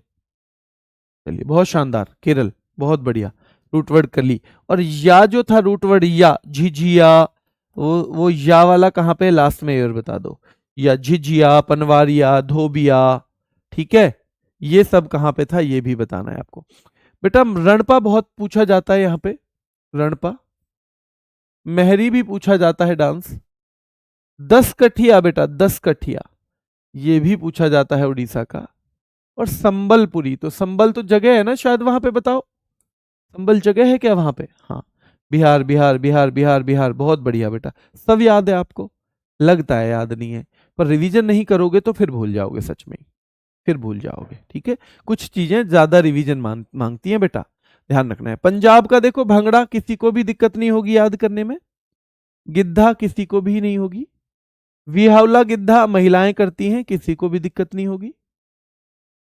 चलिए, बहुत शानदार, केरल, बहुत बढ़िया। रूटवर्ड कली। और या जो था रूटवर्ड या, झिझिया, वो या वाला कहाँ पे? लास्ट में और बता दो। या झिझिया, पनवारिया, धोबिया, ठीक है, ये सब कहाँ पे था ये भी बताना है आपको। बेटा रणपा बहुत पूछा जाता है यहाँ पे, रणपा। मेहरी भी पूछा जाता है डांस। 10 कठिया बेटा, 10 कठिया, ये भी पूछा जाता है उड़ीसा का। और संबलपुरी, तो संबल तो जगह है ना शायद वहां पे, बताओ संबल जगह है क्या वहां पे? हाँ, बिहार बिहार बिहार बिहार बिहार, बहुत बढ़िया बेटा, सब याद है आपको। लगता है याद नहीं है, पर रिवीजन नहीं करोगे तो फिर भूल जाओगे, सच में ही फिर भूल जाओगे। ठीक है, कुछ चीजें ज्यादा रिवीजन मांगती हैं बेटा, ध्यान रखना है। पंजाब का देखो, भंगड़ा किसी को भी दिक्कत नहीं होगी याद करने में, गिद्धा किसी को भी नहीं होगी, विहावला गिद्धा महिलाएं करती हैं, किसी को भी दिक्कत नहीं होगी,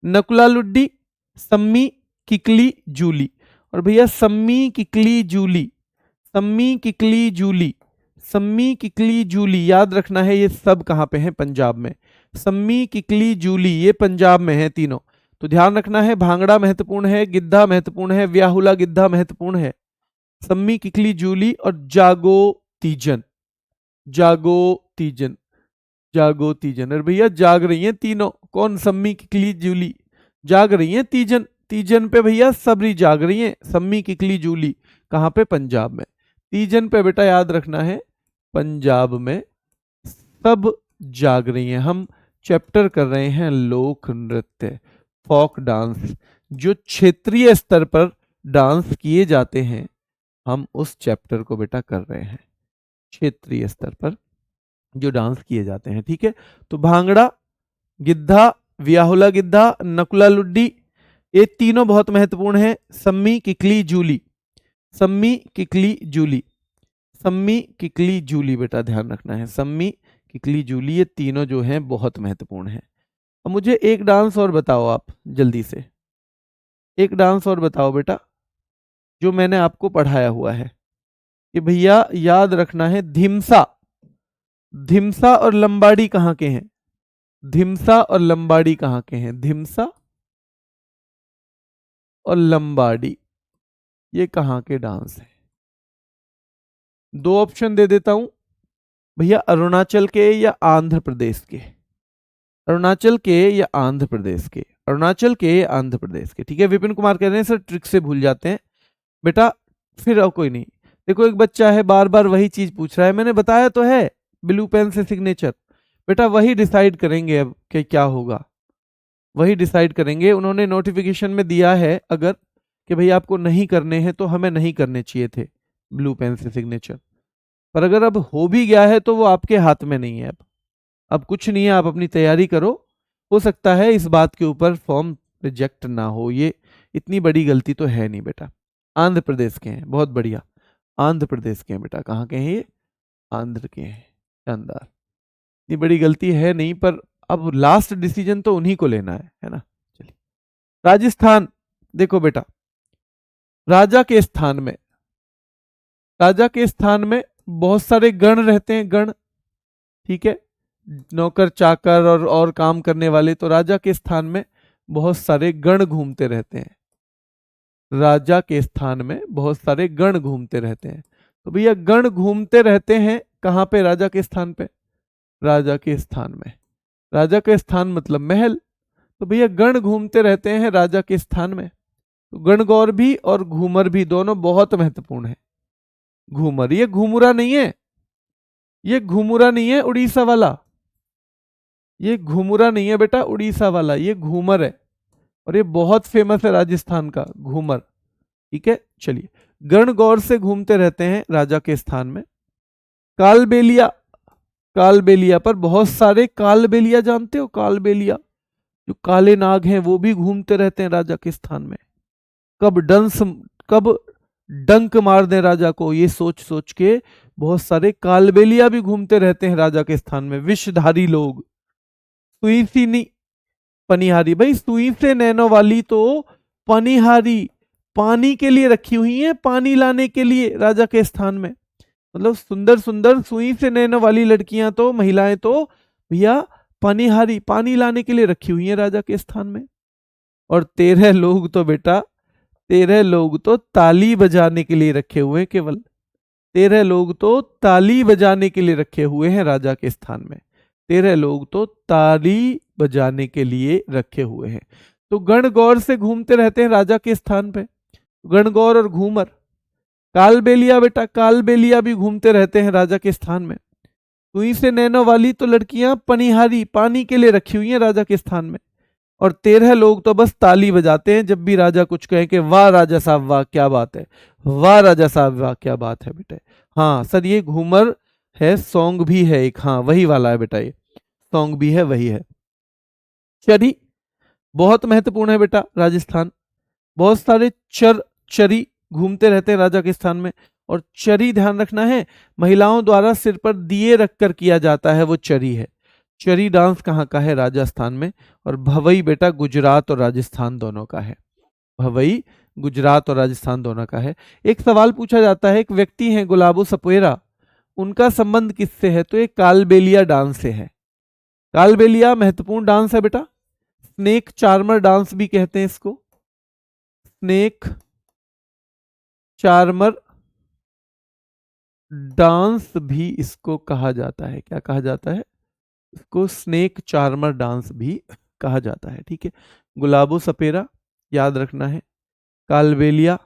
नकुला लुड्डी, सम्मी, किकली, जूली। और भैया सम्मी, किकली, जूली, सम्मी, किकली, जूली, सम्मी, किकली, जूली, याद रखना है, ये सब कहाँ पे हैं? पंजाब में। सम्मी, किकली, जूली, ये पंजाब में है तीनों। तो ध्यान रखना है, भांगड़ा महत्वपूर्ण है, गिद्धा महत्वपूर्ण है, व्याहुला गिद्धा महत्वपूर्ण है, सम्मी, किकली, जूली और जागो तीजन, जागो तीजन, जागो तीजन। अरे भैया जाग रही हैं तीनों, कौन? सम्मी, किकली, जूली जाग रही हैं, तीजन, तीजन पे भैया सबरी जाग रही हैं, सम्मी, किकली, जूली, कहाँ पे? पंजाब में। तीजन पे बेटा याद रखना है, पंजाब में सब जाग रही हैं। हम चैप्टर कर रहे हैं लोक नृत्य, फोक डांस, जो क्षेत्रीय स्तर पर डांस किए जाते हैं, हम उस चैप्टर को बेटा कर रहे हैं, क्षेत्रीय स्तर पर जो डांस किए जाते हैं। ठीक है, तो भांगड़ा, गिद्धा, व्याहुला गिद्धा, नकुला लुड्डी, ये तीनों बहुत महत्वपूर्ण है। सम्मी, किकली, जूली, सम्मी, किकली, जूली, सम्मी, किकली, जूली, बेटा ध्यान रखना है, सम्मी, किकली, जूली, ये तीनों जो हैं बहुत महत्वपूर्ण है। अब मुझे एक डांस और बताओ आप जल्दी से, एक डांस और बताओ बेटा जो मैंने आपको पढ़ाया हुआ है, कि भैया याद रखना है, धिमसा, धिमसा और लंबाड़ी कहाँ के हैं? धिमसा और लंबाड़ी कहाँ के हैं? धिमसा और लंबाड़ी, ये कहाँ के डांस है? दो ऑप्शन दे देता हूं भैया, अरुणाचल के या आंध्र प्रदेश के? अरुणाचल के या आंध्र प्रदेश के? अरुणाचल के या आंध्र प्रदेश के? ठीक है, विपिन कुमार कह रहे हैं सर ट्रिक से भूल जाते हैं बेटा। फिर और कोई नहीं, देखो एक बच्चा है बार बार वही चीज पूछ रहा है, मैंने बताया तो है, ब्लू पेन से सिग्नेचर, बेटा वही डिसाइड करेंगे अब कि क्या होगा, वही डिसाइड करेंगे। उन्होंने नोटिफिकेशन में दिया है अगर कि भाई आपको नहीं करने हैं, तो हमें नहीं करने चाहिए थे ब्लू पेन से सिग्नेचर, पर अगर अब हो भी गया है तो वो आपके हाथ में नहीं है। अब कुछ नहीं है, आप अपनी तैयारी करो, हो सकता है इस बात के ऊपर फॉर्म रिजेक्ट ना हो, ये इतनी बड़ी गलती तो है नहीं बेटा। आंध्र प्रदेश के हैं, बहुत बढ़िया, आंध्र प्रदेश के हैं बेटा, कहाँ के हैं ये? आंध्र के हैं, शानदार, इतनी बड़ी गलती है नहीं, पर अब लास्ट डिसीजन तो उन्हीं को लेना है ना। चलिए, राजस्थान, देखो बेटा, राजा के स्थान में, राजा के स्थान में बहुत सारे गण रहते हैं, गण, ठीक है, नौकर चाकर और काम करने वाले, तो राजा के स्थान में बहुत सारे गण घूमते रहते हैं। राजा के स्थान में बहुत सारे गण घूमते रहते हैं। तो भैया गण घूमते रहते हैं कहाँ पे? राजा के स्थान पे। राजा के स्थान में, राजा के स्थान मतलब महल। तो भैया गण घूमते रहते हैं राजा के स्थान में। तो गणगौर भी और घूमर भी दोनों बहुत महत्वपूर्ण है। घूमर, ये घूमुरा नहीं है, ये घूमुरा नहीं है उड़ीसा वाला, ये घूमुरा नहीं है बेटा उड़ीसा वाला, ये घूमर है। और ये बहुत फेमस है राजस्थान का घूमर। ठीक है, चलिए। गणगौर से घूमते रहते हैं राजा के स्थान में। कालबेलिया, कालबेलिया पर बहुत सारे, कालबेलिया जानते हो? कालबेलिया जो काले नाग हैं वो भी घूमते रहते हैं राजा के स्थान में। कब डंक मार दें राजा को, ये सोच सोच के बहुत सारे कालबेलिया भी घूमते रहते हैं राजा के स्थान में। विषधारी लोग, सुई सी नहीं पनिहारी, भाई सुई से नैनो वाली तो पनिहारी पानी के लिए रखी हुई है, पानी लाने के लिए राजा के स्थान में। मतलब सुंदर सुंदर सुई से नैनो वाली लड़कियां तो, महिलाएं तो भैया पनिहारी पानी लाने के लिए रखी हुई है राजा के स्थान में। और 13 लोग तो बेटा, 13 लोग तो ताली बजाने के लिए रखे हुए हैं केवल। 13 लोग तो ताली बजाने के लिए रखे हुए हैं राजा के स्थान में। 13 लोग तो ताली बजाने के लिए रखे हुए हैं। तो गणगौर से घूमते रहते हैं राजा के स्थान पे, गणगौर और घूमर। कालबेलिया बेटा, कालबेलिया भी घूमते रहते हैं राजा के स्थान में। सुई से नैनो वाली तो लड़कियां पनिहारी पानी के लिए रखी हुई हैं राजा के स्थान में। और 13 लोग तो बस ताली बजाते हैं जब भी राजा कुछ कहे कि वाह राजा साहब वाह क्या बात है, वाह राजा साहब वाह क्या बात है बेटे। हाँ सर, ये घूमर है, सॉन्ग भी है एक, हाँ वही वाला है बेटा, ये सॉन्ग भी है, वही है। चरी बहुत महत्वपूर्ण है बेटा राजस्थान। बहुत सारे चरी घूमते रहते हैं राजा के स्थान में। और चरी ध्यान रखना है, महिलाओं द्वारा सिर पर दिए रखकर किया जाता है, वो चरी है। चरी डांस कहाँ का है? राजस्थान में। और भवई बेटा गुजरात और राजस्थान दोनों का है। भवई गुजरात और राजस्थान दोनों का है। एक सवाल पूछा जाता है, एक व्यक्ति है गुलाबो सपेरा, उनका संबंध किससे है? तो ये कालबेलिया डांस से है। कालबेलिया महत्वपूर्ण डांस है बेटा। स्नेक चार्मर डांस भी कहते हैं इसको, स्नेक चार्मर डांस भी इसको कहा जाता है। क्या कहा जाता है इसको? स्नेक चार्मर डांस भी कहा जाता है। ठीक है, गुलाबो सपेरा याद रखना है, कालबेलिया।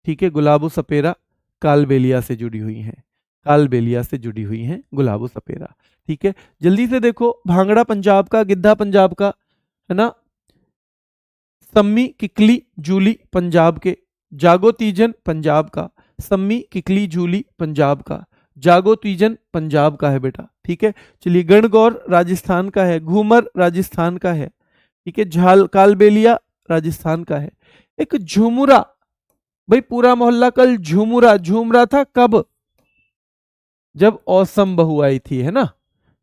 ठीक है, गुलाबो सपेरा कालबेलिया से जुड़ी हुई हैं, कालबेलिया से जुड़ी हुई हैं गुलाबो सपेरा। ठीक है, जल्दी से देखो, भांगड़ा पंजाब का, गिद्धा पंजाब का है ना, सम्मी किकली जूली पंजाब के, जागो तीजन पंजाब का, सम्मी किकली जूली पंजाब का, जागो तीजन पंजाब का है बेटा। ठीक है, चलिए। गणगौर राजस्थान का है, घूमर राजस्थान का है। ठीक है, झाल कालबेलिया राजस्थान का है। एक झुमुरा, भाई पूरा मोहल्ला कल झुमुरा झूम रहा था, कब? जब औसम बहू आई थी, है ना।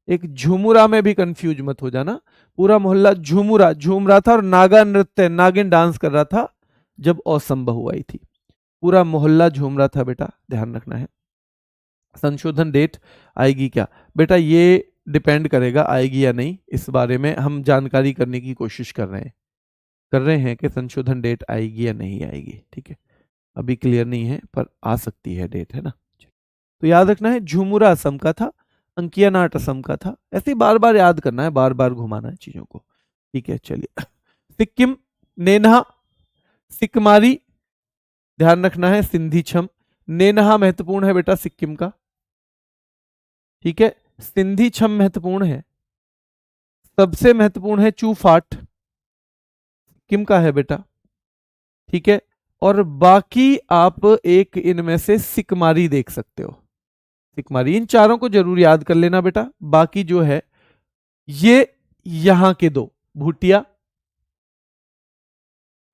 एक झुमुरा में भी कंफ्यूज मत हो जाना, पूरा मोहल्ला झुमुरा झूम रहा था और नागा नृत्य नागिन डांस कर रहा था जब औसम बहू आई थी। पूरा मोहल्ला झूम रहा था बेटा, ध्यान रखना है। संशोधन डेट आएगी क्या? बेटा ये डिपेंड करेगा आएगी या नहीं, इस बारे में हम जानकारी करने की कोशिश कर रहे हैं कि संशोधन डेट आएगी या नहीं आएगी। ठीक है, अभी क्लियर नहीं है पर आ सकती है डेट, है ना। तो याद रखना है, झुमुरा असम का था, अंकिया नाट असम का था। ऐसे बार बार याद करना है, बार बार घुमाना है चीजों को। ठीक है, चलिए। सिक्किम नेनहा सिकमारी ध्यान रखना है, सिंधी छम। नेनहा महत्वपूर्ण है बेटा सिक्किम का। ठीक है, सिंधी छम महत्वपूर्ण है। सबसे महत्वपूर्ण है चूफाट, सिक्किम का है बेटा। ठीक है, और बाकी आप एक इनमें से सिकमारी देख सकते हो, सिकमारी। इन चारों को जरूर याद कर लेना बेटा। बाकी जो है ये यहां के दो, भूटिया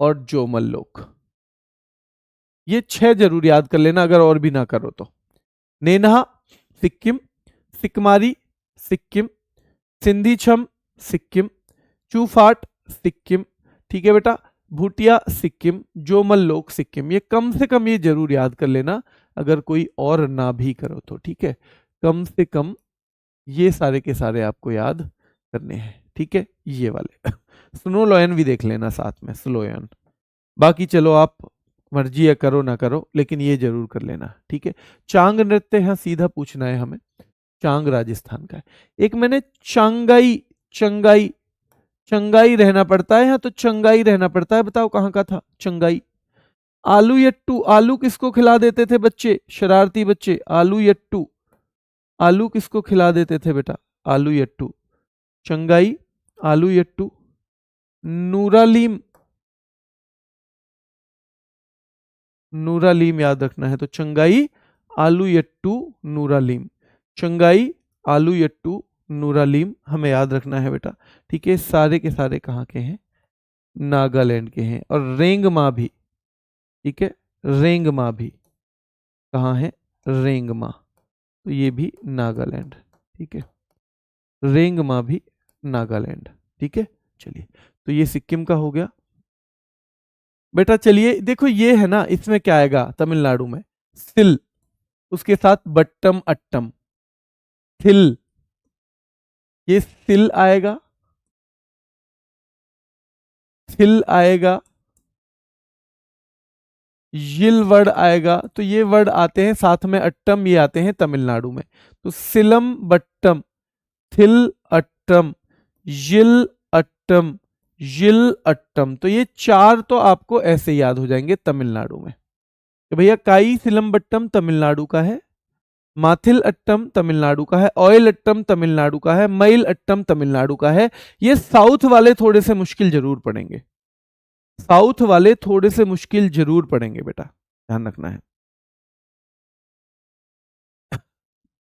और जोमल लोग, ये 6 जरूर याद कर लेना अगर और भी ना करो तो। नेनहा सिक्किम, सिकमारी सिक्किम, सिंधी छम सिक्किम, चूफाट सिक्किम। ठीक है बेटा, भूटिया सिक्किम, जोमल लोग सिक्किम। ये कम से कम ये जरूर याद कर लेना अगर कोई और ना भी करो तो। ठीक है, कम से कम ये सारे के सारे आपको याद करने हैं। ठीक है, ये वाले स्नो लोयन भी देख लेना साथ में, स्लोयन। बाकी चलो आप मर्जी है करो ना करो, लेकिन ये जरूर कर लेना, ठीक है। चांग नृत्य यहाँ सीधा पूछना है हमें, चांग राजस्थान का है। एक मैंने चंगाई, चंगाई, चंगाई रहना पड़ता है यहाँ, तो चंगाई रहना पड़ता है, बताओ कहाँ का था चंगाई। आलू यट्टू, आलू किसको खिला देते थे बच्चे, शरारती बच्चे, आलू यट्टू, आलू किसको खिला देते थे बेटा, आलू यट्टू। चंगाई, आलू यट्टू। नूरालीम, नूरालीम याद रखना है, तो चंगाई, आलू यट्टू, नूरालीम। चंगाई, आलू यट्टू, नूरालीम हमें याद रखना है बेटा, ठीक है। सारे के सारे कहाँ के हैं, नागालैंड के हैं। और रेंगमा भी, ठीक है, रेंगमा भी कहाँ है, रेंगमा, तो ये भी नागालैंड, ठीक है, रेंगमा भी नागालैंड, ठीक है। चलिए, तो ये सिक्किम का हो गया बेटा। चलिए देखो ये है ना, इसमें क्या आएगा तमिलनाडु में, सिल, उसके साथ बट्टम अट्टम, थिल, ये सिल आएगा, थिल आएगा, यिल वर्ड आएगा, तो ये वर्ड आते हैं साथ में अट्टम, ये आते हैं तमिलनाडु में। तो सिलम button, Thiel Attam, yield Attam, yield Attam, तो ये चार तो आपको ऐसे याद हो जाएंगे तमिलनाडु में। तो भैया काई सिलम्बट्टम तमिलनाडु का है, माथिल अट्टम तमिलनाडु का है, ऑयल अट्टम तमिलनाडु का है, मईल अट्टम तमिलनाडु का है। ये साउथ वाले थोड़े से मुश्किल जरूर पड़ेंगे, साउथ वाले थोड़े से मुश्किल जरूर पड़ेंगे बेटा, ध्यान रखना है,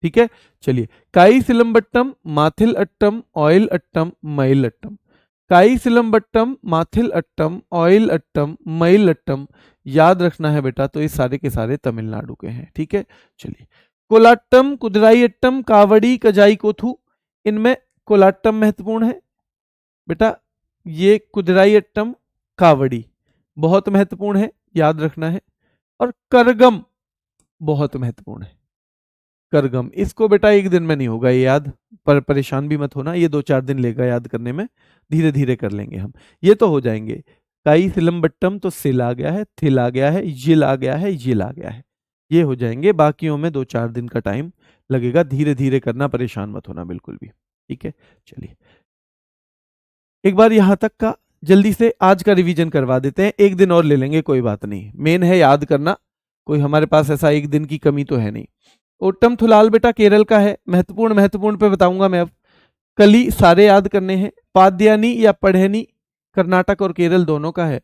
ठीक है। चलिए, काई सिलम्बट्टम, माथिल अट्टम, ऑयल अट्टम, मईल अट्टम, काई सिलम्बट्टम, माथिल अट्टम, ऑयल अट्टम, मईल अट्टम, याद रखना है बेटा। तो ये सारे के सारे तमिलनाडु के हैं, ठीक है। चलिए, कोलाट्टम, कुदराई अट्टम, कावड़ी, कजाई कोथू, इनमें कोलाट्टम महत्वपूर्ण है बेटा, ये कुदराई अट्टम, कावड़ी बहुत महत्वपूर्ण है, याद रखना है। और करगम बहुत महत्वपूर्ण है, करगम, इसको बेटा एक दिन में नहीं होगा ये याद, पर परेशान भी मत होना, ये 2-4 दिन लेगा याद करने में, धीरे धीरे कर लेंगे हम, ये तो हो जाएंगे। काई सिलम्बट्टम तो सिल आ गया है, थिल आ गया है, यिल आ गया है, यिल आ गया है, ये हो जाएंगे। बाकियों में 2-4 दिन का टाइम लगेगा, धीरे धीरे करना, परेशान मत होना बिल्कुल भी, ठीक है। चलिए, एक बार यहां तक का जल्दी से आज का रिवीजन करवा देते हैं, एक दिन और ले लेंगे कोई बात नहीं, मेन है याद करना, कोई हमारे पास ऐसा एक दिन की कमी तो है नहीं। ओट्टम थुलाल बेटा केरल का है, महत्वपूर्ण महत्वपूर्ण पे बताऊंगा मैं अब। कली सारे याद करने हैं। पाद्यानी या पढ़ेनी कर्नाटक और केरल दोनों का है।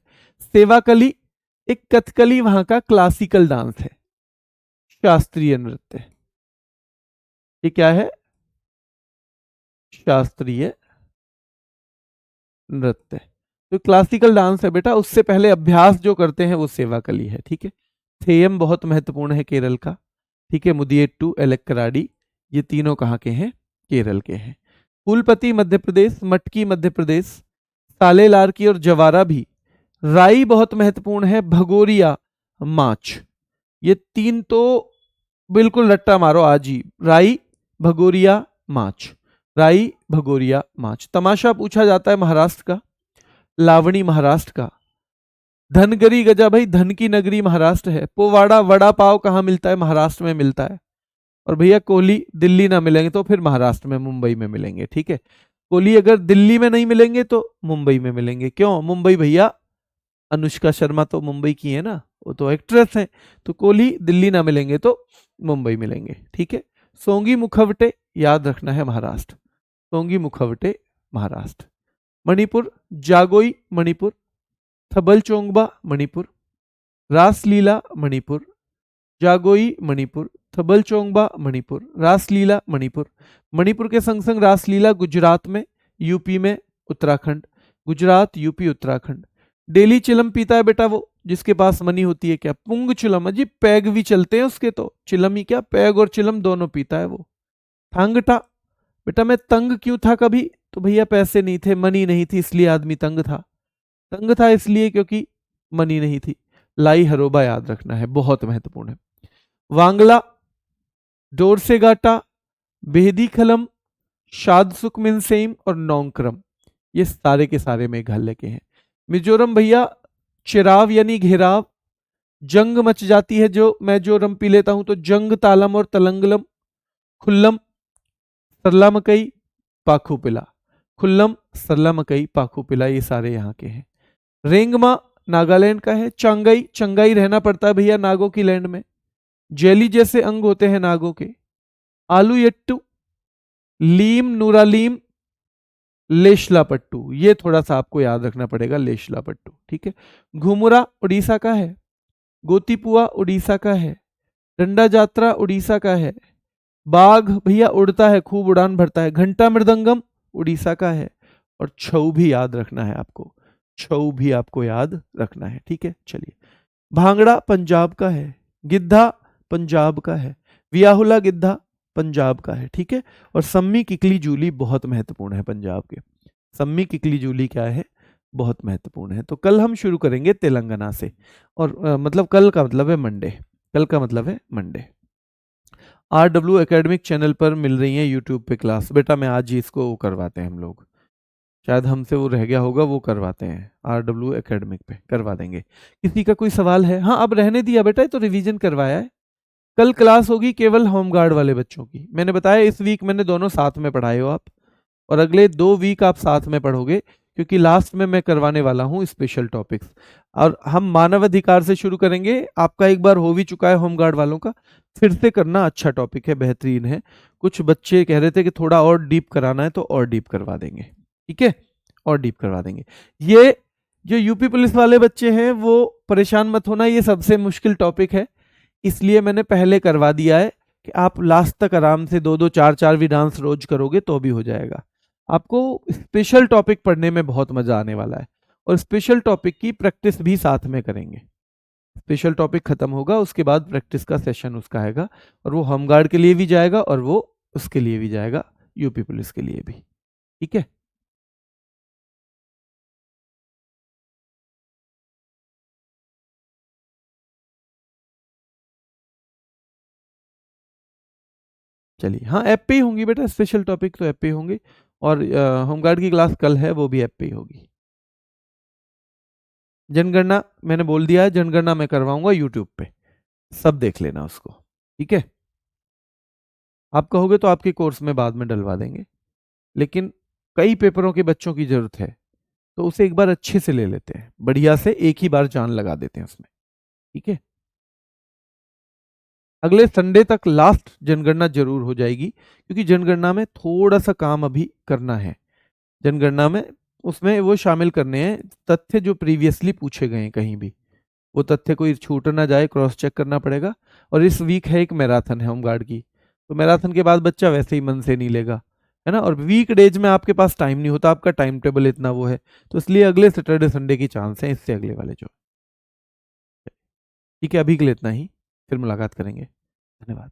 सेवाकली एक कथकली वहां का क्लासिकल डांस है, शास्त्रीय नृत्य, ये क्या है, शास्त्रीय नृत्य, तो क्लासिकल डांस है बेटा, उससे पहले अभ्यास जो करते हैं वो सेवाकली है, ठीक है। थेयम बहुत महत्वपूर्ण है केरल का, ठीक है। मुदियेट्टू, एलेक्कराडी, ये तीनों कहाँ के हैं, केरल के हैं। फूलपति मध्य प्रदेश, मटकी मध्य प्रदेश, सालेलार की और जवारा भी। राई बहुत महत्वपूर्ण है, भगोरिया, माच, ये तीन तो बिल्कुल रट्टा मारो आज ही, राई, भगोरिया, माच, राई, भगोरिया, माच। तमाशा पूछा जाता है महाराष्ट्र का, लावणी महाराष्ट्र का। धनगरी गजा भाई, धन की नगरी महाराष्ट्र है। पोवाड़ा वड़ा पाव कहाँ मिलता है, महाराष्ट्र में मिलता है। और भैया कोहली दिल्ली ना मिलेंगे तो फिर महाराष्ट्र में, मुंबई में मिलेंगे, ठीक है। कोहली अगर दिल्ली में नहीं मिलेंगे तो मुंबई में मिलेंगे, क्यों, मुंबई भैया अनुष्का शर्मा तो मुंबई की है ना, वो तो एक्ट्रेस है, तो कोहली दिल्ली ना मिलेंगे तो मुंबई मिलेंगे, ठीक है। सोंगी मुखवटे याद रखना है, महाराष्ट्र, सोंगी मुखवटे महाराष्ट्र। मणिपुर, जागोई मणिपुर, थबल चोंगबा मणिपुर, रासलीला मणिपुर, जागोई मणिपुर, थबल चोंगबा मणिपुर, रासलीला मणिपुर। मणिपुर के संग संग रासलीला गुजरात में, यूपी में, उत्तराखंड, गुजरात, यूपी, उत्तराखंड। डेली चिलम पीता है बेटा वो जिसके पास मनी होती है, क्या, पुंग चिलम, अजी पैग भी चलते हैं उसके, तो चिलम ही क्या, पैग और चिलम दोनों पीता है वो। थांगटा बेटा, मैं तंग क्यों था कभी, तो भैया पैसे नहीं थे, मनी नहीं थी, इसलिए आदमी तंग था, तंग था इसलिए क्योंकि मनी नहीं थी। लाई हरोबा याद रखना है, बहुत महत्वपूर्ण है। वांगला, डोरसेगाटा, बेहदी खलम, शाद सुकमिनसेम और नौंक्रम, ये सारे के सारे मेघालय के हैं। मिजोरम भैया चिराव यानी घेराव, जंग मच जाती है जो मैं जो रम पी लेता हूं, तो जंग तालम और तलंगलम। खुल्लम, सरला मकई, पाखू पिला। खुल्लम, सरला मकई, पाखू पिला, ये सारे यहाँ के हैं। रेंगमा नागालैंड का है। चंगाई, चंगाई रहना पड़ता है भैया नागों की लैंड में। जेली जैसे अंग होते हैं नागों के। आलू यट्टू, लीम नूरालीम, लेशलापट्टू, ये थोड़ा सा आपको याद रखना पड़ेगा, लेशलापट्टू, ठीक है। घुमुरा उड़ीसा का है। गोतीपुआ उड़ीसा का है। डंडा जात्रा उड़ीसा का है। बाघ भैया उड़ता है, खूब उड़ान भरता है। घंटा मृदंगम उड़ीसा का है। और छऊ भी याद रखना है आपको, छऊ भी आपको याद रखना है, ठीक है। चलिए, भांगड़ा पंजाब का है। गिद्धा पंजाब का है। वियाहुला गिद्धा पंजाब का है, ठीक है। और सम्मी किकली जूली बहुत महत्वपूर्ण है पंजाब के। सम्मी किकली जूली क्या है, बहुत महत्वपूर्ण है। तो कल हम शुरू करेंगे तेलंगाना से, और मतलब कल का मतलब है मंडे, कल का मतलब है मंडे। RW एकेडमिक चैनल पर मिल रही है यूट्यूब पे क्लास। बेटा मैं आज ही इसको करवाते हैं हम लोग, शायद हमसे वो रह गया होगा, वो करवाते हैं RW एकेडमिक पे करवा देंगे। किसी का कोई सवाल है? हाँ, अब रहने दिया बेटा, ये तो रिवीजन करवाया है। कल क्लास होगी केवल होमगार्ड वाले बच्चों की। मैंने बताया इस वीक मैंने दोनों साथ में पढ़ाए हो आप, और अगले 2 वीक आप साथ में पढ़ोगे, क्योंकि लास्ट में मैं करवाने वाला हूं स्पेशल टॉपिक्स। और हम मानव अधिकार से शुरू करेंगे। आपका एक बार हो भी चुका है होमगार्ड वालों का, फिर से करना। अच्छा टॉपिक है, बेहतरीन है। कुछ बच्चे कह रहे थे कि थोड़ा और डीप कराना है, तो और डीप करवा देंगे, ठीक है, और डीप करवा देंगे। ये जो यूपी पुलिस वाले बच्चे हैं वो परेशान मत होना, ये सबसे मुश्किल टॉपिक है, इसलिए मैंने पहले करवा दिया है कि आप लास्ट तक आराम से 2-2 4-4 विडांस रोज करोगे तो भी हो जाएगा। आपको स्पेशल टॉपिक पढ़ने में बहुत मजा आने वाला है, और स्पेशल टॉपिक की प्रैक्टिस भी साथ में करेंगे। स्पेशल टॉपिक खत्म होगा उसके बाद प्रैक्टिस का सेशन उसका आएगा, और वो होमगार्ड के लिए भी जाएगा और वो उसके लिए भी जाएगा, यूपी पुलिस के लिए भी, ठीक है। चलिए, हाँ ऐप पे ही होंगी बेटा, स्पेशल टॉपिक तो ऐप पे ही होंगे, और होमगार्ड की क्लास कल है, वो भी ऐप पे ही होगी। जनगणना मैंने बोल दिया है, जनगणना मैं करवाऊंगा यूट्यूब पे, सब देख लेना उसको, ठीक है। आप कहोगे तो आपके कोर्स में बाद में डलवा देंगे, लेकिन कई पेपरों के बच्चों की जरूरत है, तो उसे एक बार अच्छे से ले लेते हैं, बढ़िया से एक ही बार जान लगा देते हैं उसमें, ठीक है। अगले संडे तक लास्ट जनगणना जरूर हो जाएगी, क्योंकि जनगणना में थोड़ा सा काम अभी करना है। जनगणना में उसमें वो शामिल करने हैं तथ्य जो प्रीवियसली पूछे गए हैं कहीं भी, वो तथ्य कोई छूट ना जाए, क्रॉस चेक करना पड़ेगा। और इस वीक है एक मैराथन है होमगार्ड की, तो मैराथन के बाद बच्चा वैसे ही मन से नहीं लेगा, है ना। और वीक डेज में आपके पास टाइम नहीं होता, आपका टाइम टेबल इतना वो है, तो इसलिए अगले सैटरडे संडे की चांस है, इससे अगले वाले जो, ठीक है। अभी के लिए इतना ही, फिर मुलाकात करेंगे। धन्यवाद।